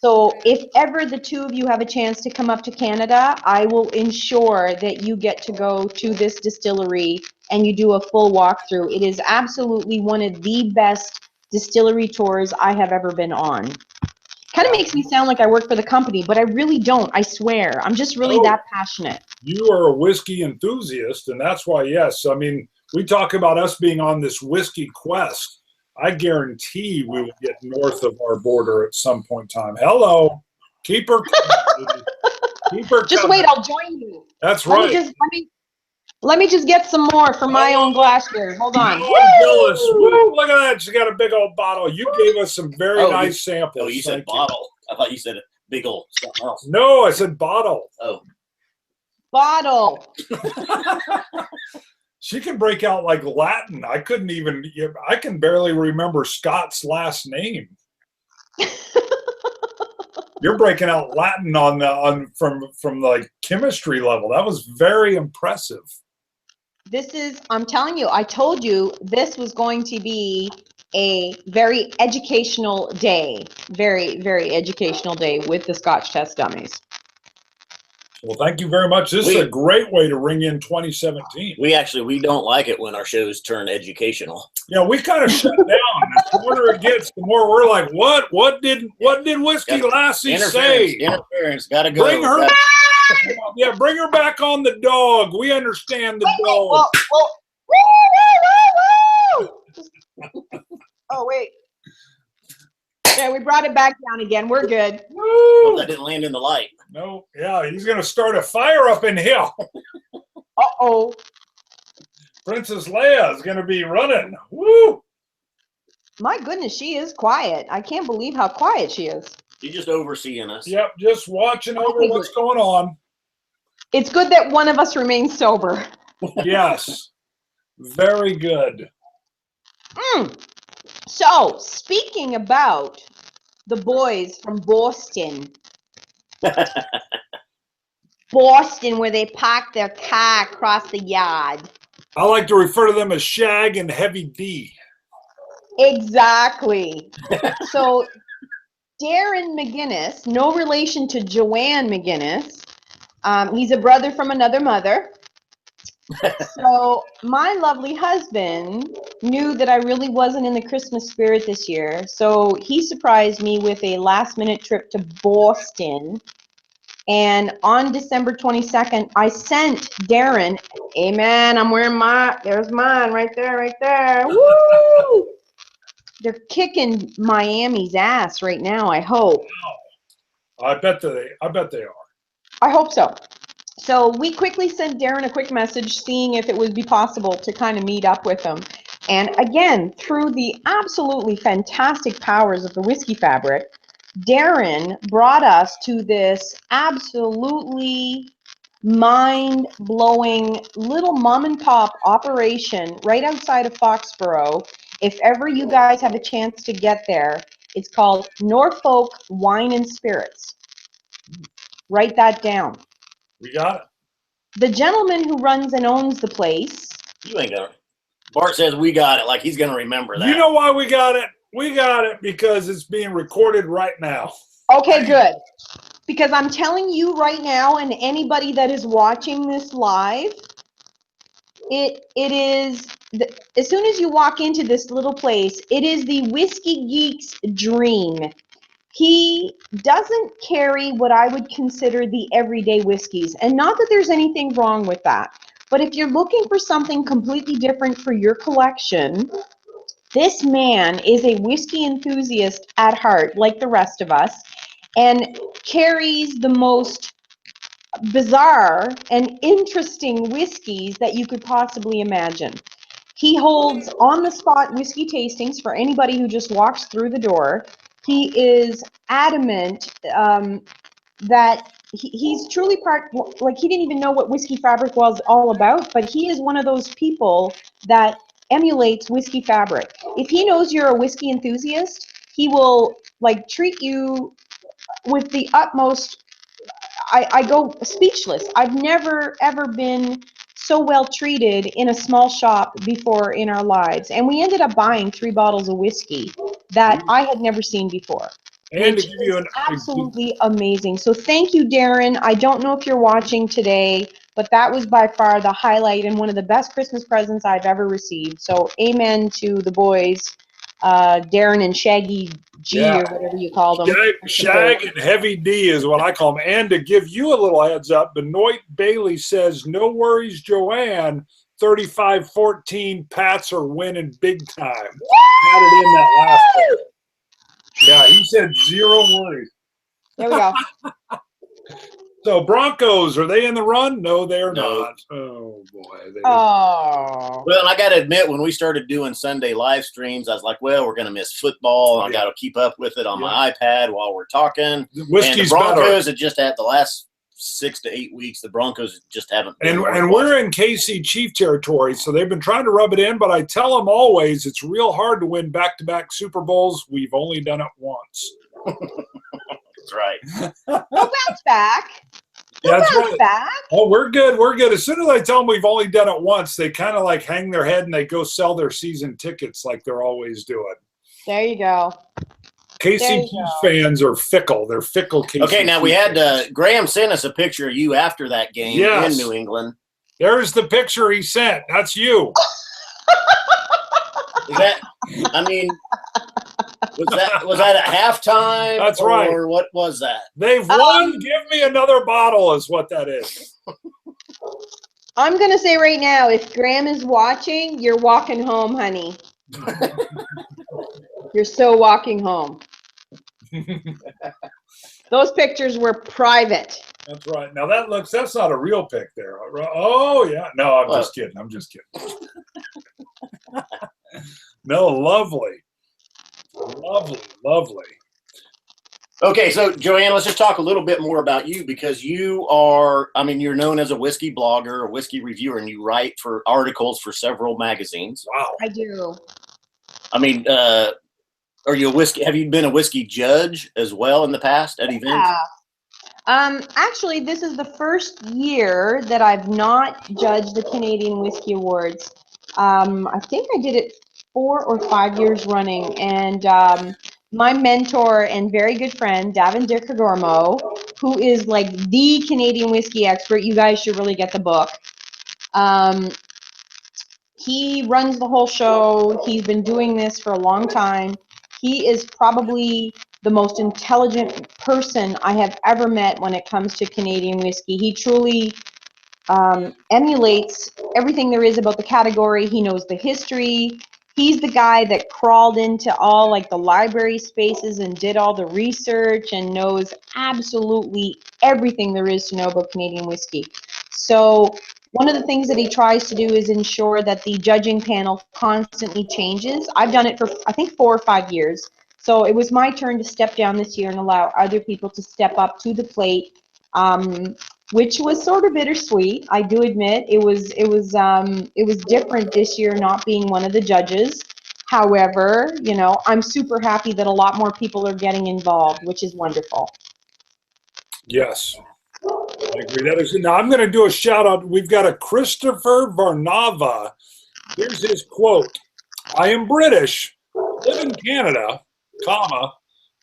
So if ever the two of you have a chance to come up to Canada, I will ensure that you get to go to this distillery and you do a full walkthrough. It is absolutely one of the best distillery tours I have ever been on. Kind of makes me sound like I work for the company, but I really don't, I swear. I'm just really that passionate. You are a whiskey enthusiast, and that's why, yes. I mean, we talk about us being on this whiskey quest. I guarantee we will get north of our border at some point in time. Hello. Keep her coming. Keep her just coming. wait, I'll join you. That's right. Let me just get some more for my own glass here. Hold on. Phyllis. Woo, look at that. She got a big old bottle. You gave us some very nice samples. Oh, you said bottle. I thought you said a big old something else. No, I said bottle. Oh. Bottle. She can break out like Latin. I can barely remember Scott's last name. You're breaking out Latin from like chemistry level. That was very impressive. I'm telling you, I told you this was going to be a very educational day. Very, very educational day with the Scotch Test Dummies. Well, thank you very much. This is a great way to ring in 2017. We don't like it when our shows turn educational. Yeah, we kind of shut down. The shorter it gets, the more we're like, what did Whisky Lassie say? Interference, gotta go. Bring her back. Bring her back on the dog. We understand the dog. Oh, wait. Yeah, we brought it back down again. We're good. Woo! That didn't land in the light. No, yeah, he's going to start a fire up in here. Uh-oh. Princess Leia is going to be running. Woo! My goodness, she is quiet. I can't believe how quiet she is. She's just overseeing us. Yep, just watching over what's going on. It's good that one of us remains sober. Yes. Very good. So, speaking about the boys from Boston. Boston, where they park their car across the yard. I like to refer to them as Shag and Heavy D. Exactly. So Darren McGinnis, no relation to Joanne McGinnis. He's a brother from another mother. So my lovely husband knew that I really wasn't in the Christmas spirit this year. So he surprised me with a last-minute trip to Boston. And on December 22nd, I sent Darren, amen, I'm wearing there's mine right there. Woo! They're kicking Miami's ass right now, I hope. I bet they are. I hope so. So we quickly sent Darren a quick message seeing if it would be possible to kind of meet up with him. And again, through the absolutely fantastic powers of the Whiskey Fabric, Darren brought us to this absolutely mind-blowing little mom and pop operation right outside of Foxborough. If ever you guys have a chance to get there, it's called Norfolk Wine and Spirits. Write that down. We got it. The gentleman who runs and owns the place. You ain't gonna. Bart says we got it, like he's gonna remember that. You know why we got it? We got it because it's being recorded right now. Okay, good. Because I'm telling you right now, and anybody that is watching this live, it is, as soon as you walk into this little place, it is the Whiskey Geek's dream. He doesn't carry what I would consider the everyday whiskeys. And not that there's anything wrong with that. But if you're looking for something completely different for your collection, this man is a whiskey enthusiast at heart, like the rest of us, and carries the most bizarre and interesting whiskeys that you could possibly imagine. He holds on-the-spot whiskey tastings for anybody who just walks through the door. He is adamant that he's truly like he didn't even know what Whiskey Fabric was all about, but he is one of those people that emulates Whiskey Fabric. If he knows you're a whiskey enthusiast, he will like treat you with the utmost. I go speechless. I've never ever been so well treated in a small shop before in our lives. And we ended up buying 3 bottles of whiskey that I had never seen before. And Which to give you is absolutely amazing. So thank you, Darren. I don't know if you're watching today, but that was by far the highlight and one of the best Christmas presents I've ever received. So amen to the boys, Darren and Shaggy G, or whatever you call them. Shag and Heavy D is what I call them. And to give you a little heads up, Benoit Bailey says, no worries, Joanne, 35-14, Pats are winning big time. Added in that last one. Yeah, he said 0 worries. There we go. So Broncos, are they in the run? No, they're No. not. Oh boy. Oh. Well, and I got to admit, when we started doing Sunday live streams, I was like, well, we're going to miss football. I got to keep up with it on my iPad while we're talking. Whiskey's and the Broncos better. had just had the last 6 to 8 weeks. The Broncos just haven't been. And we're in KC Chief territory, so they've been trying to rub it in, but I tell them always it's real hard to win back-to-back Super Bowls. We've only done it once. That's right. No bounce back. That's right. Back. Oh, we're good. We're good. As soon as I tell them we've only done it once, they kind of like hang their head and they go sell their season tickets like they're always doing. There you go. KC fans are fickle. They're fickle KC. Okay, now we had Graham sent us a picture of you after that game in New England. There's the picture he sent. That's you. Is that? I mean, was that at halftime? That's right. Or what was that? They've won. Give me another bottle is what that is. I'm going to say right now, if Graham is watching, you're walking home, honey. You're so walking home. Those pictures were private. That's right. Now that's not a real pic there. Oh yeah. No, I'm just kidding. No, lovely. Okay, so Joanne, let's just talk a little bit more about you, because you are, I mean, you're known as a whiskey blogger, a whiskey reviewer, and you write for articles for several magazines. Wow. I do. I mean, are you have you been a whiskey judge as well in the past at events? Actually, this is the first year that I've not judged the Canadian Whiskey Awards. I think I did it 4 or 5 years running. And my mentor and very good friend, Davin Dickergormo, who is like the Canadian whiskey expert, you guys should really get the book. He runs the whole show. He's been doing this for a long time. He is probably the most intelligent person I have ever met when it comes to Canadian whiskey. He truly emulates everything there is about the category. He knows the history. He's the guy that crawled into all like the library spaces and did all the research and knows absolutely everything there is to know about Canadian whiskey. So one of the things that he tries to do is ensure that the judging panel constantly changes. I've done it for, I think, 4 or 5 years. So it was my turn to step down this year and allow other people to step up to the plate, which was sort of bittersweet. I do admit it was different this year not being one of the judges. However, you know, I'm super happy that a lot more people are getting involved, which is wonderful. Yes, I agree. That is, now I'm going to do a shout out. We've got a Christopher Varnava. Here's his quote: "I am British, live in Canada, comma,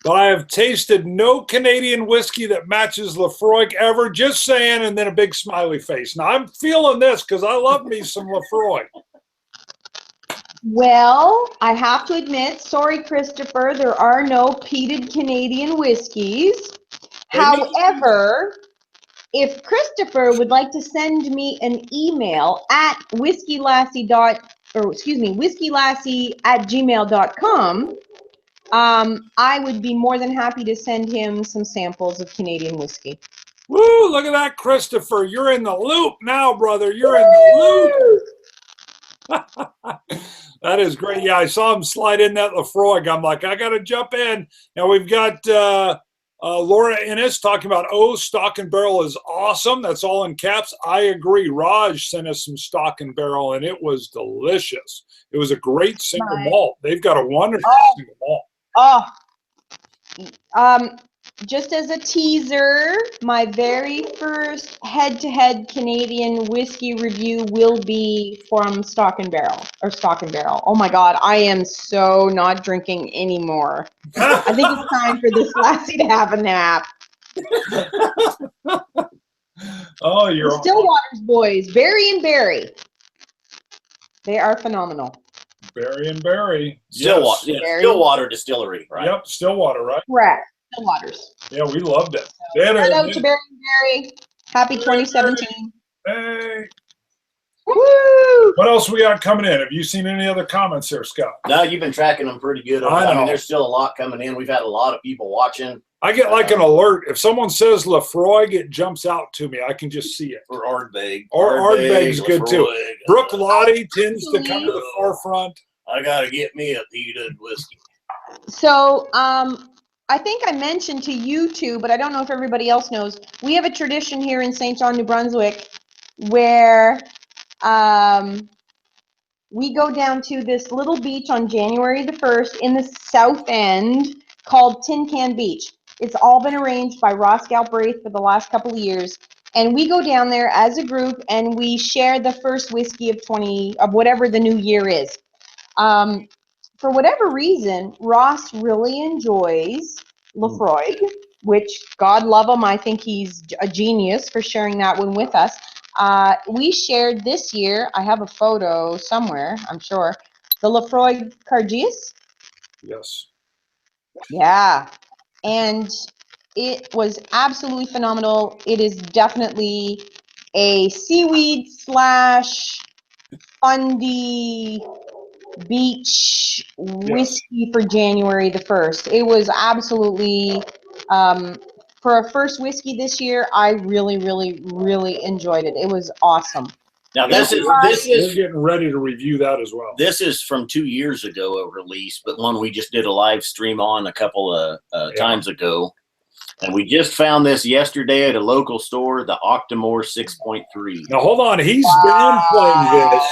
but I have tasted no Canadian whiskey that matches Lafroig ever. Just saying," and then a big smiley face. Now I'm feeling this because I love me some Lafroig. Well, I have to admit, sorry, Christopher, there are no peated Canadian whiskeys. However, if Christopher would like to send me an email at whiskylassie@gmail.com, I would be more than happy to send him some samples of Canadian whiskey. Woo, look at that, Christopher. You're in the loop now, brother. You're in the loop. That is great. Yeah, I saw him slide in that Lafroig. I'm like, I got to jump in. Now we've got Laura Innes talking about, oh, Stock and Barrel is awesome. That's all in caps. I agree. Raj sent us some Stock and Barrel, and it was delicious. It was a great single malt. They've got a wonderful single malt. Just as a teaser, my very first head-to-head Canadian whiskey review will be from Stock and Barrel. Oh my God, I am so not drinking anymore. I think it's time for this lassie to have a nap. Oh, you're the Stillwaters boys, Barry and Barry. They are phenomenal. Barry and Barry. Stillwater, Yes. yeah, Stillwater Distillery, right? Yep, Stillwater, right? Correct. Stillwaters. Yeah, we loved it. Shout out to Barry and Barry. Happy 2017. Hey. Woo! What else we got coming in? Have you seen any other comments there, Scott? No, you've been tracking them pretty good. I know. mean, there's still a lot coming in. We've had a lot of people watching. I get like an alert. If someone says Lafroig, it jumps out to me. I can just see it. Or Ardbeg. Ardbeg's good too. Lafroig. Brooke Lottie tends to come to the forefront. I got to get me a peated whiskey. So, I think I mentioned to you two, but I don't know if everybody else knows, we have a tradition here in St. John, New Brunswick, where we go down to this little beach on January the 1st in the south end called Tin Can Beach. It's all been arranged by Ross Galbraith for the last couple of years. And we go down there as a group and we share the first whiskey of whatever the new year is. For whatever reason, Ross really enjoys Lafroig, which, God love him, I think he's a genius for sharing that one with us. We shared this year, I have a photo somewhere, I'm sure, the Lafroig Cargias. Yes. Yeah, and it was absolutely phenomenal. It is definitely a seaweed / fundy beach whiskey for January the 1st. It was absolutely, for a first whiskey this year, I really, really, really enjoyed it. It was awesome. Now this is We're getting ready to review that as well. This is from 2 years ago, a release, but one we just did a live stream on a couple of times ago. And we just found this yesterday at a local store, the Octomore 6.3. Now hold on, he's downplaying this.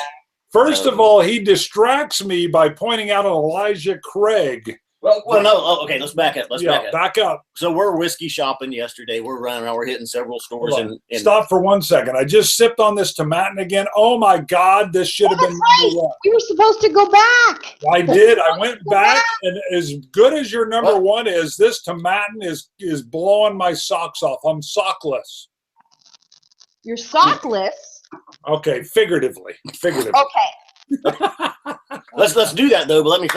First of all, he distracts me by pointing out an Elijah Craig Well, no. Oh, okay, let's back up. Let's back up. So we're whiskey shopping yesterday. We're running around. We're hitting several stores. And Stop for 1 second. I just sipped on this Tomatin again. Oh my God, this should have been number one. You were supposed to go back. I did. I went back, and as good as your number one is, this Tomatin is blowing my socks off. I'm sockless. You're sockless. Okay, figuratively. Okay. Let's do that though. But let me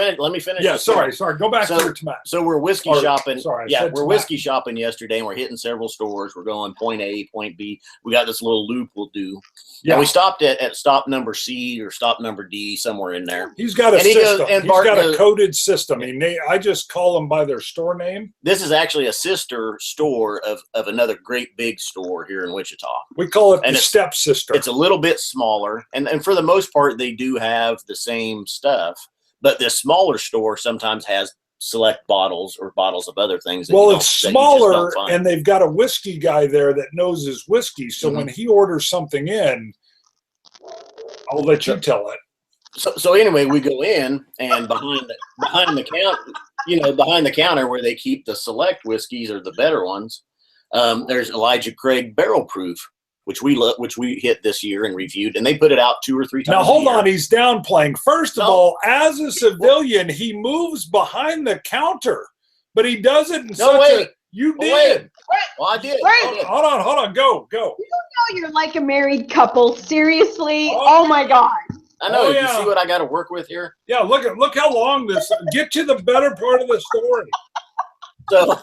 finish. Yeah, sorry. Go back to your Tomatin. So we're whiskey shopping. Sorry, we're whiskey shopping yesterday, and we're hitting several stores. We're going point A, point B. We got this little loop we'll do. Yeah. And we stopped at stop number C or stop number D, somewhere in there. He's got a system. He's got a coded system. I just call them by their store name. This is actually a sister store of another great big store here in Wichita. We call it the stepsister. It's a little bit smaller, and for the most part, they do have the same stuff. But this smaller store sometimes has select bottles or bottles of other things. It's smaller, and they've got a whiskey guy there that knows his whiskey. So when he orders something in, I'll let you tell it. So anyway, we go in, and behind the counter where they keep the select whiskeys or the better ones, there's Elijah Craig Barrel Proof, which we hit this year and reviewed, and they put it out 2 or 3 times. Now hold on, he's downplaying. First of all, as a civilian, he moves behind the counter, but he does it in You did. Well, I did. Hold on. Go. You know you're like a married couple. Seriously? Oh my God. I know. You see what I got to work with here? Yeah. Look how long this. Get to the better part of the story. So.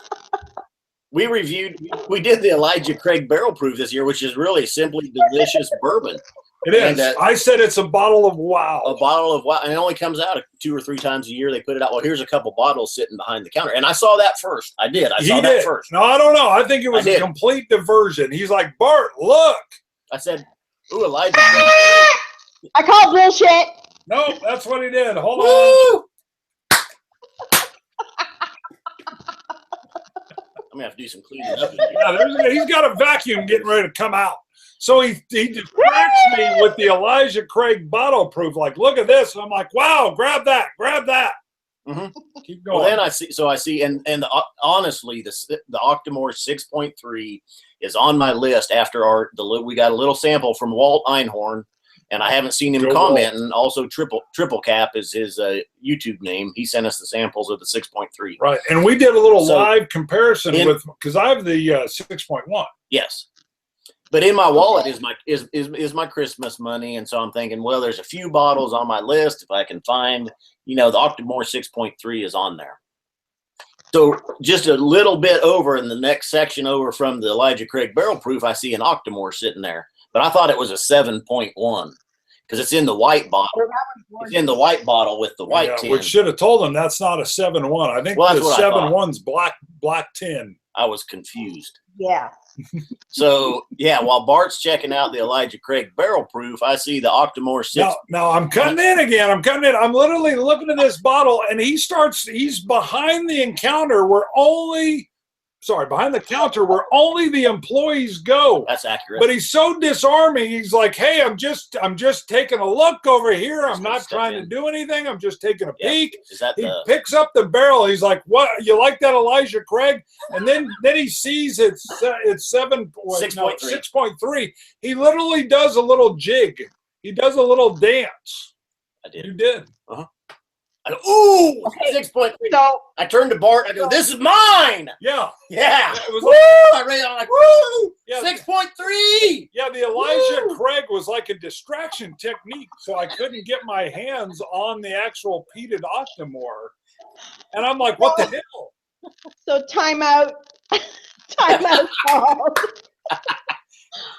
We did the Elijah Craig Barrel Proof this year, which is really simply delicious bourbon. It is. I said it's a bottle of wow. A bottle of wow. And it only comes out 2 or 3 times a year. They put it out. Well, here's a couple bottles sitting behind the counter. And I saw that first. I did. I saw that first. No, I don't know. I think it was a complete diversion. He's like, Bart, look. I said, ooh, Elijah. I call bullshit. No, that's what he did. Hold on. I'm gonna have to do some cleaning up. Yeah, he's got a vacuum getting ready to come out. So he distracts me with the Elijah Craig bottle proof. Like, look at this. And I'm like, wow, grab that. Mm-hmm. Keep going. Well, then I see, and honestly, the Octomore 6.3 is on my list after we got a little sample from Walt Einhorn. And I haven't seen him commenting. Also, Triple Cap is his YouTube name. He sent us the samples of the 6.3. Right, and we did a little live comparison because I have the 6.1. Yes, but in my wallet is my Christmas money, and so I'm thinking, well, there's a few bottles on my list if I can find. The Octomore 6.3 is on there. So just a little bit over in the next section over from the Elijah Craig Barrel Proof, I see an Octomore sitting there. But I thought it was a 7.1 because it's in the white bottle. It's in the white bottle with the white tin. Which should have told them that's not a 7.1. I think the 7.1's black tin. I was confused. Yeah. So, while Bart's checking out the Elijah Craig Barrel Proof, I see the Octomore 6. Now I'm cutting in again. I'm literally looking at this bottle, and he's behind the counter behind the counter where only the employees go. That's accurate. But he's so disarming. He's like, hey, I'm just taking a look over here. I'm not trying to do anything. I'm just taking a peek. He picks up the barrel. He's like, what? You like that, Elijah Craig? And then he sees it's 6.3. He literally does a little jig. He does a little dance. I did. You did. Uh-huh. I go, ooh, 6.3. So I turned to Bart. I go, this is mine. Yeah. It was woo! I read it. I'm like, woo! Yeah, 6.3. Yeah, the Elijah Craig was like a distraction technique, so I couldn't get my hands on the actual peated Octomore. And I'm like, what the hell? So time out. Foul.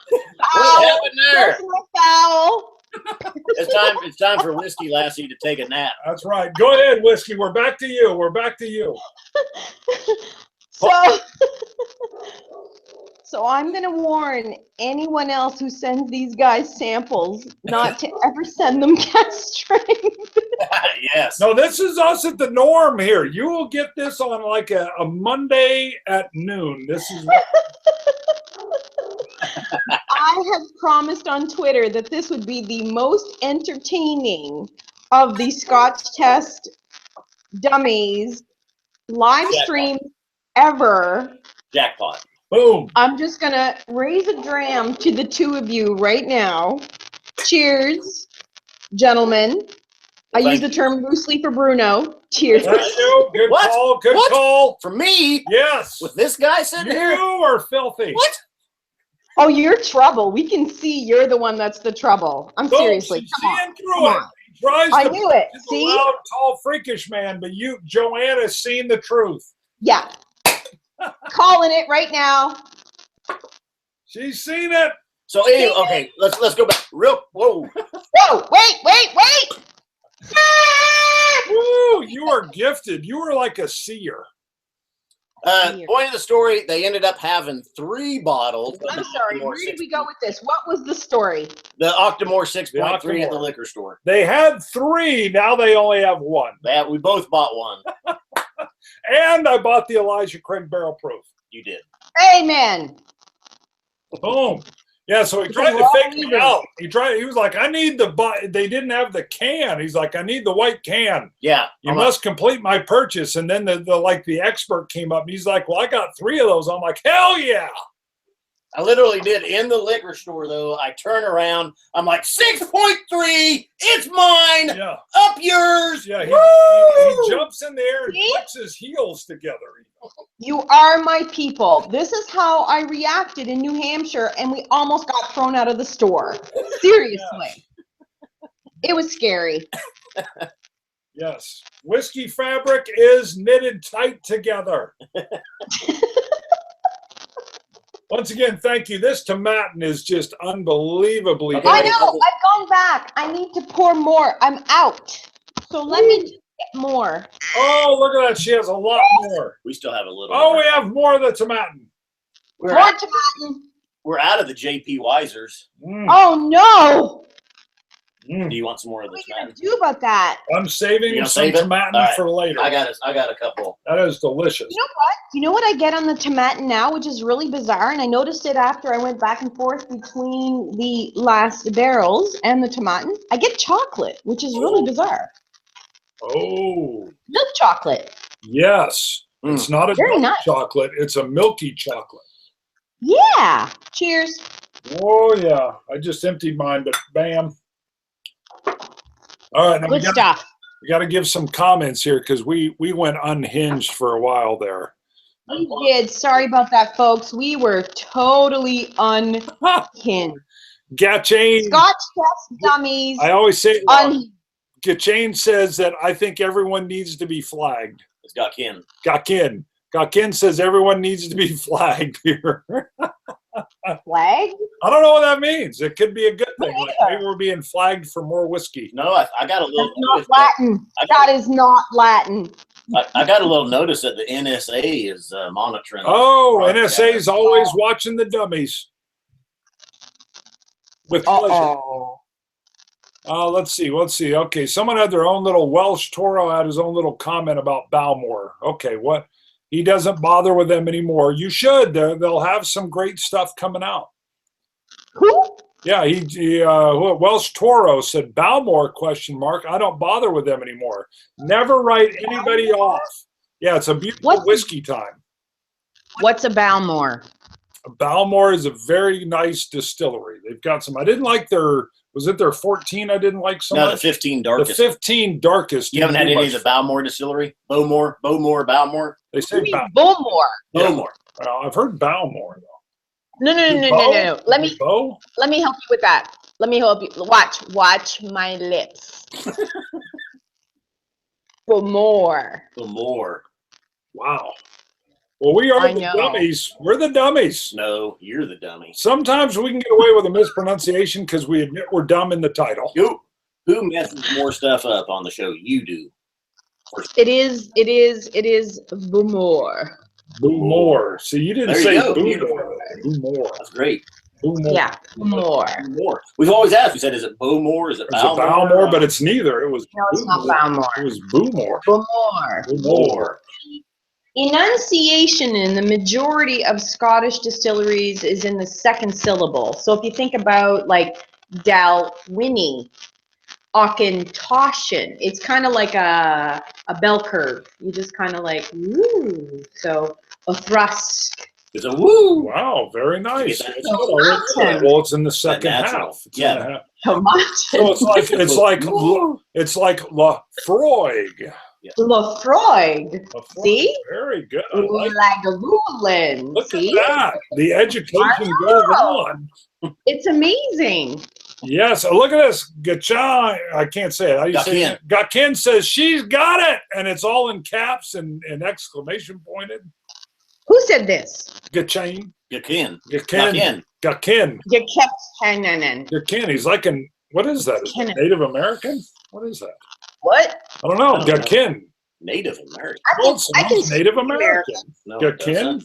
What happened there? Personal foul. It's time for Whisky Lassie to take a nap. That's right. Go ahead, Whisky. We're back to you. So I'm going to warn anyone else who sends these guys samples not to ever send them cast strength. Yes. No, this is us at the Norm here. You will get this on like a Monday at noon. This is. I have promised on Twitter that this would be the most entertaining of the Scotch test dummies live stream ever. Jackpot. Boom. I'm just going to raise a dram to the two of you right now. Cheers, gentlemen. I use the term loosely for Bruno. Cheers. Thank you. Good What? call. Good What? call. For me? Yes. With this guy sitting You here? are filthy. What? Oh, you're trouble. We can see you're the one that's the trouble. I'm Boom, seriously. she's Come on. seeing through Come it. on. He tries I to knew it. He's a See? loud, tall, freakish man, but Joanna's seen the truth. Yeah. Calling it right now. She's seen it. So anyway, okay, let's go back. Whoa. Whoa, wait. Woo, you are gifted. You are like a seer. Point of the story, they ended up having 3 bottles. I'm sorry. Where did we go with this? What was the story? The Octomore 6.3 at the Octomore. liquor store. They had 3. Now they only have 1. We both bought one. And I bought the Elijah Craig Barrel Proof. You did. Amen. Boom. Yeah, so he tried to fake me out. He was like, I need they didn't have the can. He's like, I need the white can. Yeah. You must complete my purchase. And then the expert came up and he's like, well, I got 3 of those. I'm like, hell yeah. I literally did in the liquor store, though. I turn around. I'm like, 6.3. It's mine. Yeah. Up yours. Yeah. He Woo! jumps in there and clicks his heels together. You are my people. This is how I reacted in New Hampshire, and we almost got thrown out of the store. Seriously. It was scary. Yes. Whiskey fabric is knitted tight together. Once again, thank you. This tomatin is just unbelievably good. I know. I've gone back. I need to pour more. I'm out. So let me just get more. Oh, look at that. She has a lot more. We still have a little. Oh, more. we have more of the tomatin. We're More out, tomatin. we're out of the JP Weisers. Oh, no. Do you want some more of What are this? we going to do about that? I'm saving You gonna some save it? tomatin All right. for later. I got a couple. That is delicious. You know what? You know what I get on the tomatin now, which is really bizarre, and I noticed it after I went back and forth between the last barrels and the tomatin. I get chocolate, which is really bizarre. Oh, Milk chocolate. yes. It's not a Very milk nice. chocolate. It's a milky chocolate. Yeah. Cheers. Oh, yeah. I just emptied mine, but bam. All right. Now Good stuff. we got to give some comments here because we went unhinged for a while there. We did. Sorry about that, folks. We were totally unhinged. Gatchain. Scotch test dummies. I always say it wrong. Unhinged. Gatchain says that I think everyone needs to be flagged. It's got Ken. Gakin. Gakin says everyone needs to be flagged here. Flag? I don't know what that means. It could be a good thing. Me Like neither. maybe we're being flagged for more whiskey. No, I got a little. That's not notice Latin. That is not Latin. I got a little notice that the NSA is monitoring. Oh, broadcast. NSA is always watching the dummies. With pleasure. Let's see. Okay, someone had their own little Welsh Toro had his own little comment about Balmore. Okay, what? He doesn't bother with them anymore. You should. They'll have some great stuff coming out. Who? Yeah, Welsh Toro said Balmore ? I don't bother with them anymore. Never write anybody off. Yeah, it's a beautiful whiskey time. What's a Balmore? Balmore is a very nice distillery. They've got some. I didn't like was it their 14 I didn't like so No, much? the 15 darkest. The 15 darkest. You haven't had didn't do any of the much. Balmore distillery? Bowmore, Balmore? They say Bowmore. Yeah. Bowmore. Well, I've heard Balmore though. No. Let me Bow? help you with that. Let me help you. Watch my lips. Bowmore. Bowmore. Wow. Well, we are I the know. dummies. We're the dummies. No, you're the dummy. Sometimes we can get away with a mispronunciation because we admit we're dumb in the title. Who messes more stuff up on the show? You do. It is Bowmore. Boomore. See, you didn't There you say go. Boomore. Boomore. That's great. Boomore. Yeah, Bowmore. Bowmore. We've always asked. We said, is it Bowmore? Is it It's a Balmore? Balmore, but it's neither. It was No, it's not Boomore. Balmore. It was Boomore. Bowmore. Boomore. Enunciation in the majority of Scottish distilleries is in the second syllable. So if you think about like Dalwhinnie, Auchentoshan. It's kind of like a bell curve. You just kind of like, woo. So, Othrusk. It's a woo. Wow, very nice. Get that It's good. Well, it's in the second natural. half. It's in Yeah. the half. Tomaten. So it's like Lafroig. Lafroig. See? Very good. I like Lagavulin. Look See? at that. The education goes on. It's amazing. Yes. Look at this. Gachan. I can't say it. How do you say it? Gakin says she's got it, and it's all in caps and exclamation pointed. Who said this? Gachin. Gakin. Gakin. Gakin. Gakin. He's like an, what is that? Is that Native American? What is that? What? I don't know. Gakin. Native American. I can Native American. No, Gakin.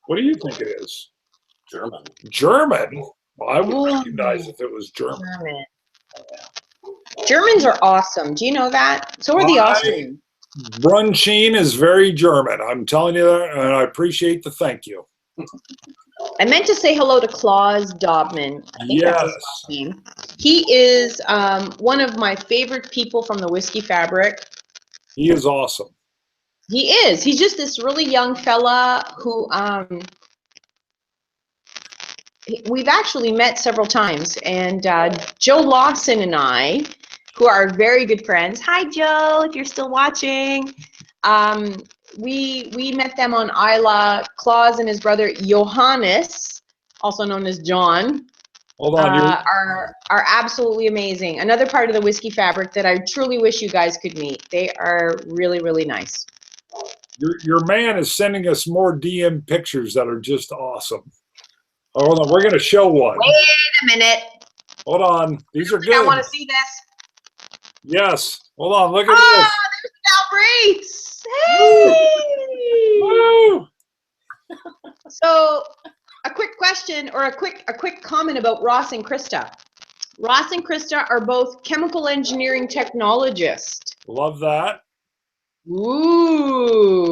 What do you think it is? German. German. Well, I would recognize if it was German. Germans are awesome. Do you know that? So are the Austrians. Brunchine is very German. I'm telling you that, and I appreciate the thank you. I meant to say hello to Klaus Dobman. I think that's his last name. He is one of my favorite people from the Whiskey Fabric. He is awesome. He is. He's just this really young fella who we've actually met several times. And Joe Lawson and I, who are very good friends. Hi, Joe, if you're still watching. We met them on Isla. Klaus and his brother Johannes, also known as John, are absolutely amazing. Another part of the Whiskey Fabric that I truly wish you guys could meet. They are really, really nice. Your man is sending us more DM pictures that are just awesome. Oh, hold on, we're going to show one. Wait a minute. Hold on, these are good. I want to see this. Yes. Hold on, look at this. There's Val Brees. Hey! Woo! So, a quick question or a quick comment about Ross and Krista. Ross and Krista are both chemical engineering technologists. Love that. Ooh.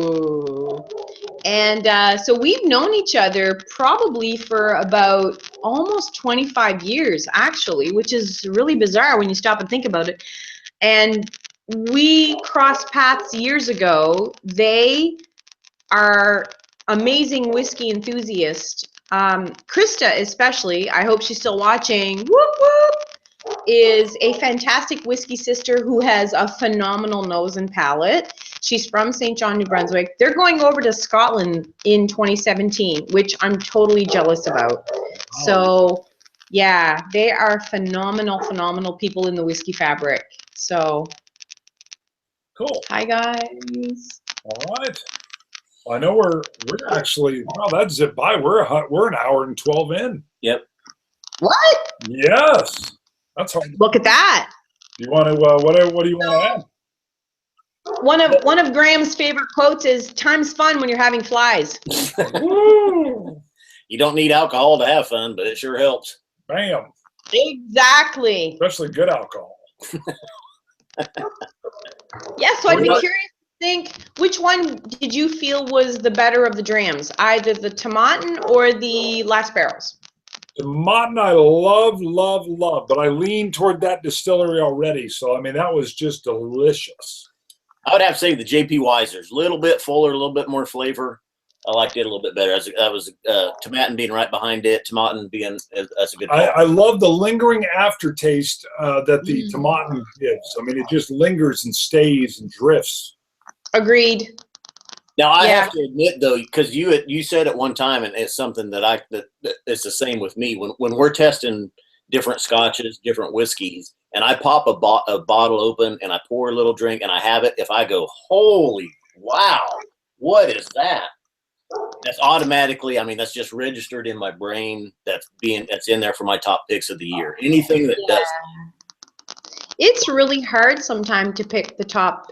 And so we've known each other probably for about almost 25 years, actually, which is really bizarre when you stop and think about it. And we crossed paths years ago. They are amazing whiskey enthusiasts. Krista especially, I hope she's still watching, whoop, whoop, is a fantastic whiskey sister who has a phenomenal nose and palate. She's from St. John, New Brunswick. They're going over to Scotland in 2017, which I'm totally jealous about. So, yeah, they are phenomenal, phenomenal people in the Whiskey Fabric. So, cool. Hi, guys. All right. Well, I know we're actually, wow, that zipped by. We're an hour and 12 in. Yep. What? Yes. That's hard. Look at that. You want to, what do you want to add? One of Graham's favorite quotes is, "Time's fun when you're having flies." Woo! You don't need alcohol to have fun, but it sure helps. Bam. Exactly. Especially good alcohol. Yeah, so I'd be curious to think, which one did you feel was the better of the drams? Either the Tomaten or the Last Barrels? The Tomaten I love, but I lean toward that distillery already. So, I mean, that was just delicious. I would have to say the JP Weisers, a little bit fuller, a little bit more flavor. I liked it a little bit better. That was Tomaten being right behind it, Tomaten being, that's a good call. I love the lingering aftertaste that the Tomaten gives. I mean, it just lingers and stays and drifts. Agreed. Now I have to admit though, because you said at one time, and it's something that it's the same with me when we're testing different scotches, different whiskeys, and I pop a bottle open and I pour a little drink and I have it. If I go, holy wow, what is that? That's automatically, I mean, that's just registered in my brain. That's in there for my top picks of the year. Anything that does. It's really hard sometimes to pick the top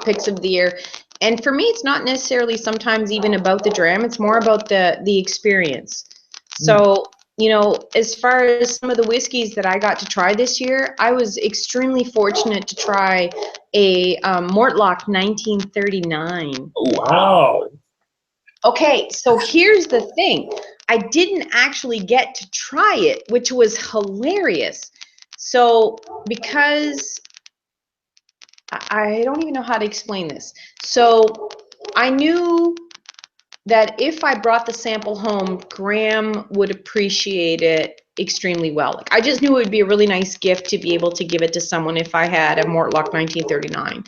picks of the year. And for me, it's not necessarily sometimes even about the dram. It's more about the experience. So, you know, as far as some of the whiskeys that I got to try this year, I was extremely fortunate to try a Mortlach 1939. Oh, wow. Okay, so here's the thing. I didn't actually get to try it, which was hilarious. So because I don't even know how to explain this. So I knew that if I brought the sample home, Graham would appreciate it extremely well. Like, I just knew it would be a really nice gift to be able to give it to someone if I had a Mortlock 1939.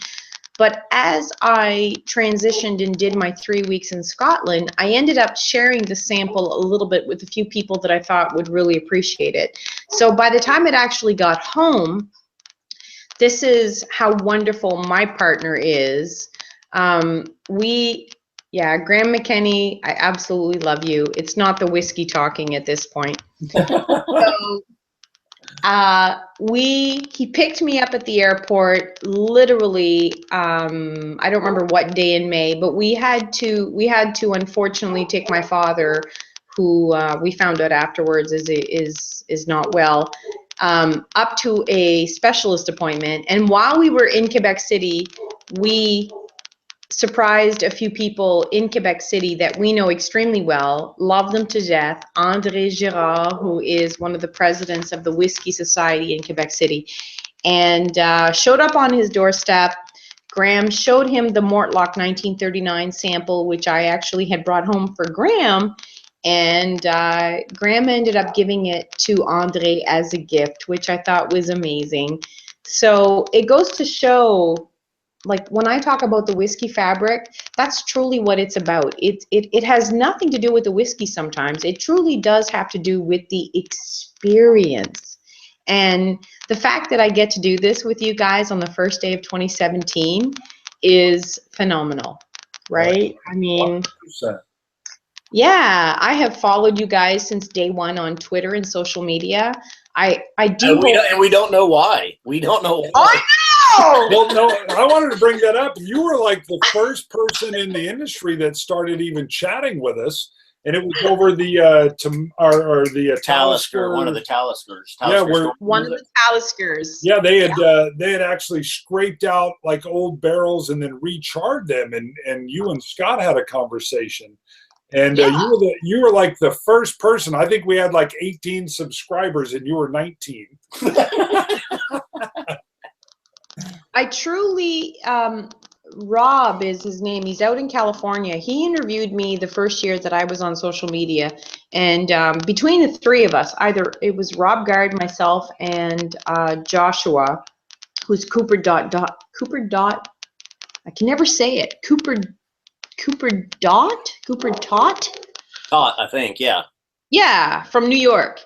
But as I transitioned and did my 3 weeks in Scotland, I ended up sharing the sample a little bit with a few people that I thought would really appreciate it. So by the time it actually got home, this is how wonderful my partner is. Yeah, Graham McKenney, I absolutely love you. It's not the whiskey talking at this point. So, he picked me up at the airport literally, I don't remember what day in May, but we had to unfortunately take my father, who we found out afterwards is not well, up to a specialist appointment. And while we were in Quebec City, we surprised a few people in Quebec City that we know extremely well, love them to death. André Girard, who is one of the presidents of the Whisky Society in Quebec City, and showed up on his doorstep. Graham showed him the Mortlock 1939 sample, which I actually had brought home for Graham, and Graham ended up giving it to André as a gift, which I thought was amazing. So it goes to show, like, when I talk about the whiskey fabric, that's truly what it's about. It has nothing to do with the whiskey sometimes. It truly does have to do with the experience. And the fact that I get to do this with you guys on the first day of 2017 is phenomenal, right? I mean, 100%. yeah, I have followed you guys since day one on Twitter and social media. I do And we don't know why. We don't know why. I know! Well, no, I wanted to bring that up. You were like the first person in the industry that started even chatting with us, and it was over the Talisker, one of the Taliskers. Yeah, one of the Taliskers. Yeah, they had actually scraped out like old barrels and then recharred them, and you and Scott had a conversation. And Yeah. you were like the first person. I think we had like 18 subscribers, and you were 19. I truly, Rob is his name. He's out in California. He interviewed me the first year that I was on social media. And between the three of us, either it was Rob Gard, myself, and Joshua, who's Cooper Dot, I can never say it. Cooper Tot, I think, yeah. Yeah, from New York.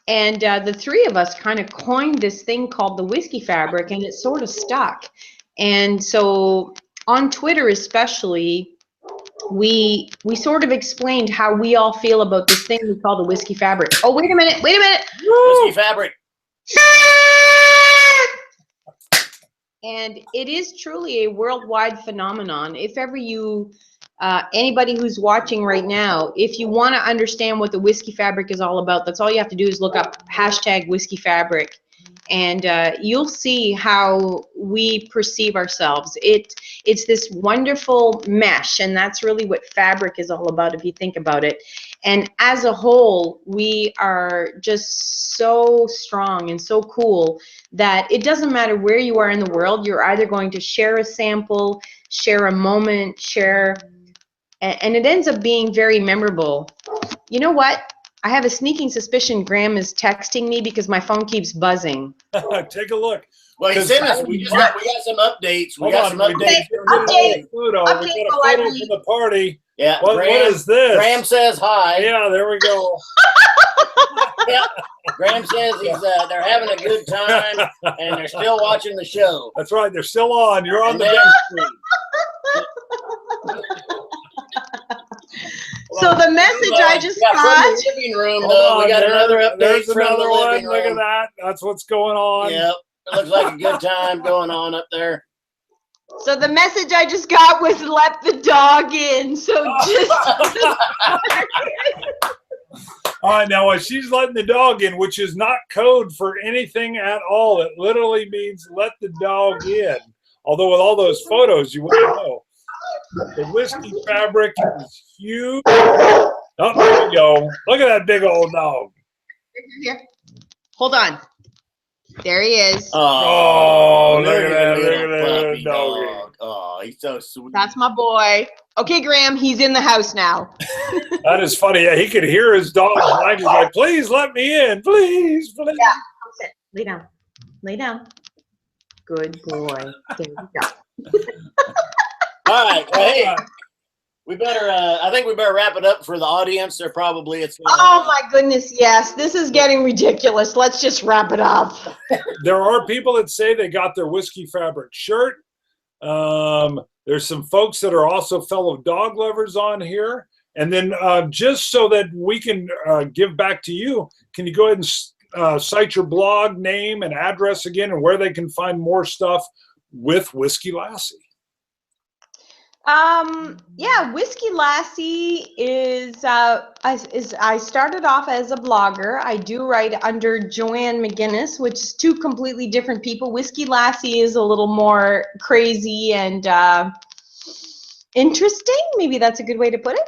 And the three of us kind of coined this thing called the whiskey fabric, and it sort of stuck. And so on Twitter especially, we sort of explained how we all feel about this thing we call the whiskey fabric. Oh, wait a minute. Whiskey fabric. And it is truly a worldwide phenomenon. If ever you, anybody who's watching right now, if you want to understand what the whiskey fabric is all about, that's all you have to do is look up #whiskey fabric, and you'll see how we perceive ourselves. It's this wonderful mesh, and that's really what fabric is all about if you think about it. And as a whole, we are just so strong and so cool that it doesn't matter where you are in the world, you're either going to share a sample, share a moment, and it ends up being very memorable. You know what? I have a sneaking suspicion Graham is texting me because my phone keeps buzzing. Take a look. Well, he sent us. We got some updates. We got some updates. Update. We got a photo from the party. Yeah. What is this? Graham says hi. Yeah, there we go. Yeah. Graham says they're having a good time and they're still watching the show. That's right. They're still on. You're on the big screen. So the message I just got. From the living room, though, we got another update There's from another the one. living Look at room. that. That's what's going on. Yep. It looks like a good time going on up there. So the message I just got was let the dog in. So just. All right, now she's letting the dog in, which is not code for anything at all. It literally means let the dog in. Although with all those photos, you wouldn't know. The whiskey fabric is huge. Oh, there we go. Look at that big old dog. Here. Hold on. There he is. Oh, look at that. Look little at that puppy doggy. dog. Oh, he's so sweet. That's my boy. Okay, Graham, he's in the house now. That is funny. Yeah, he could hear his dog whine. He's like, please let me in. Please, please. Yeah, come sit. Lay down. Lay down. Good boy. There you go. All right. Well, hey, we better. I think we better wrap it up for the audience. They're probably Oh my goodness, yes. This is getting ridiculous. Let's just wrap it up. There are people that say they got their whiskey fabric shirt. There's some folks that are also fellow dog lovers on here. And then just so that we can give back to you, can you go ahead and cite your blog name and address again and where they can find more stuff with Whisky Lassie? Yeah, Whisky Lassie is I started off as a blogger. I do write under Joanne McGinnis, which is two completely different people. Whisky Lassie is a little more crazy and interesting. Maybe that's a good way to put it.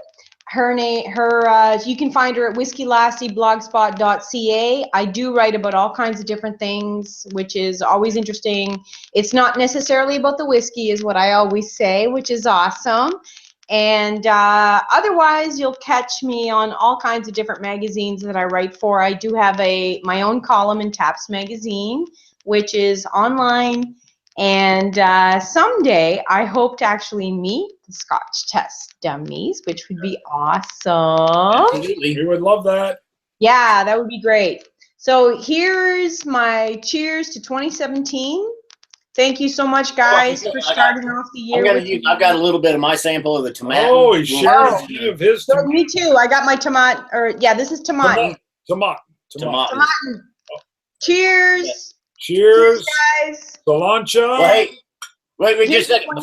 You can find her at whiskeylassieblogspot.ca. I do write about all kinds of different things, which is always interesting. It's not necessarily about the whiskey, is what I always say, which is awesome. And otherwise, you'll catch me on all kinds of different magazines that I write for. I do have my own column in Taps Magazine, which is online. And someday, I hope to actually meet the Scotch test dummies, which would be awesome. Absolutely. We would love that. Yeah, that would be great. So here's my cheers to 2017. Thank you so much, guys, for starting off the year. I've got a little bit of my sample of the tomato. Oh, he shared a few of his. So me too. I got my tomato. This is tomato. Tomato. Cheers. Yeah. Cheers, guys. Solancha. Well, hey, wait just a second.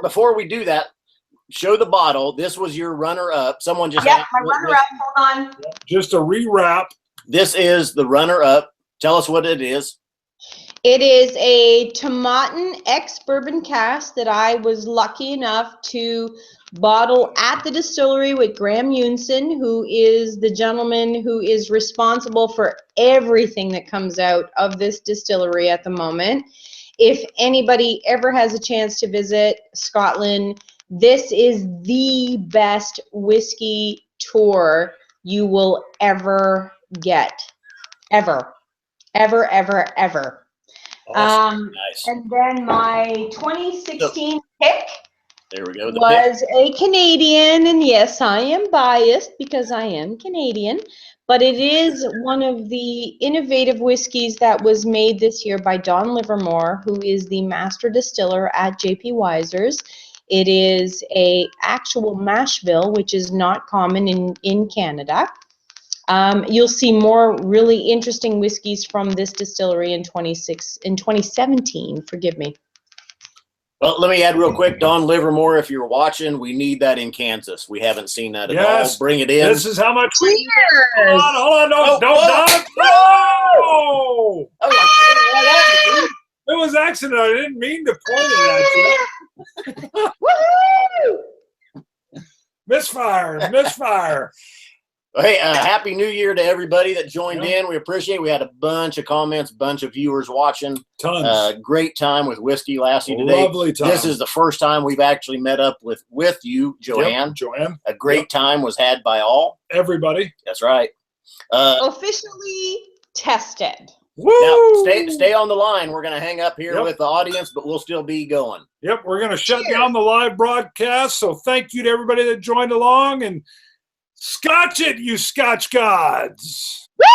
Before we do that, show the bottle. This was your runner-up. Someone just my runner-up. Hold on. Just a rewrap. This is the runner-up. Tell us what it is. It is a Tomatin ex-bourbon cask that I was lucky enough to bottle at the distillery with Graham Unson, who is the gentleman who is responsible for everything that comes out of this distillery at the moment. If anybody ever has a chance to visit Scotland, this is the best whiskey tour you will ever get. Ever. Awesome. Nice. And then my 2016 pick there we go. Was a Canadian, and yes, I am biased because I am Canadian, but it is one of the innovative whiskeys that was made this year by Don Livermore, who is the master distiller at J.P. Wiser's. It is a actual mash bill, which is not common in Canada. You'll see more really interesting whiskeys from this distillery in 2017. Forgive me. Well, let me add real quick, Don Livermore, if you're watching, we need that in Kansas. We haven't seen that at all. Bring it in. This is how much. Cheers! Hold on, don't. Oh, it was accident. I didn't mean to point it at you. Woohoo! Misfire. Hey, Happy New Year to everybody that joined in. We appreciate it. We had a bunch of comments, bunch of viewers watching. Tons. Great time with Whisky Lassie today. Lovely time. This is the first time we've actually met up with you, Joanne. Yep, Joanne. A great time was had by all. Everybody. That's right. Officially tested. Woo! Now, stay on the line. We're going to hang up here with the audience, but we'll still be going. Yep, we're going to shut down the live broadcast. So thank you to everybody that joined along, and Scotch it, you Scotch gods. Woo!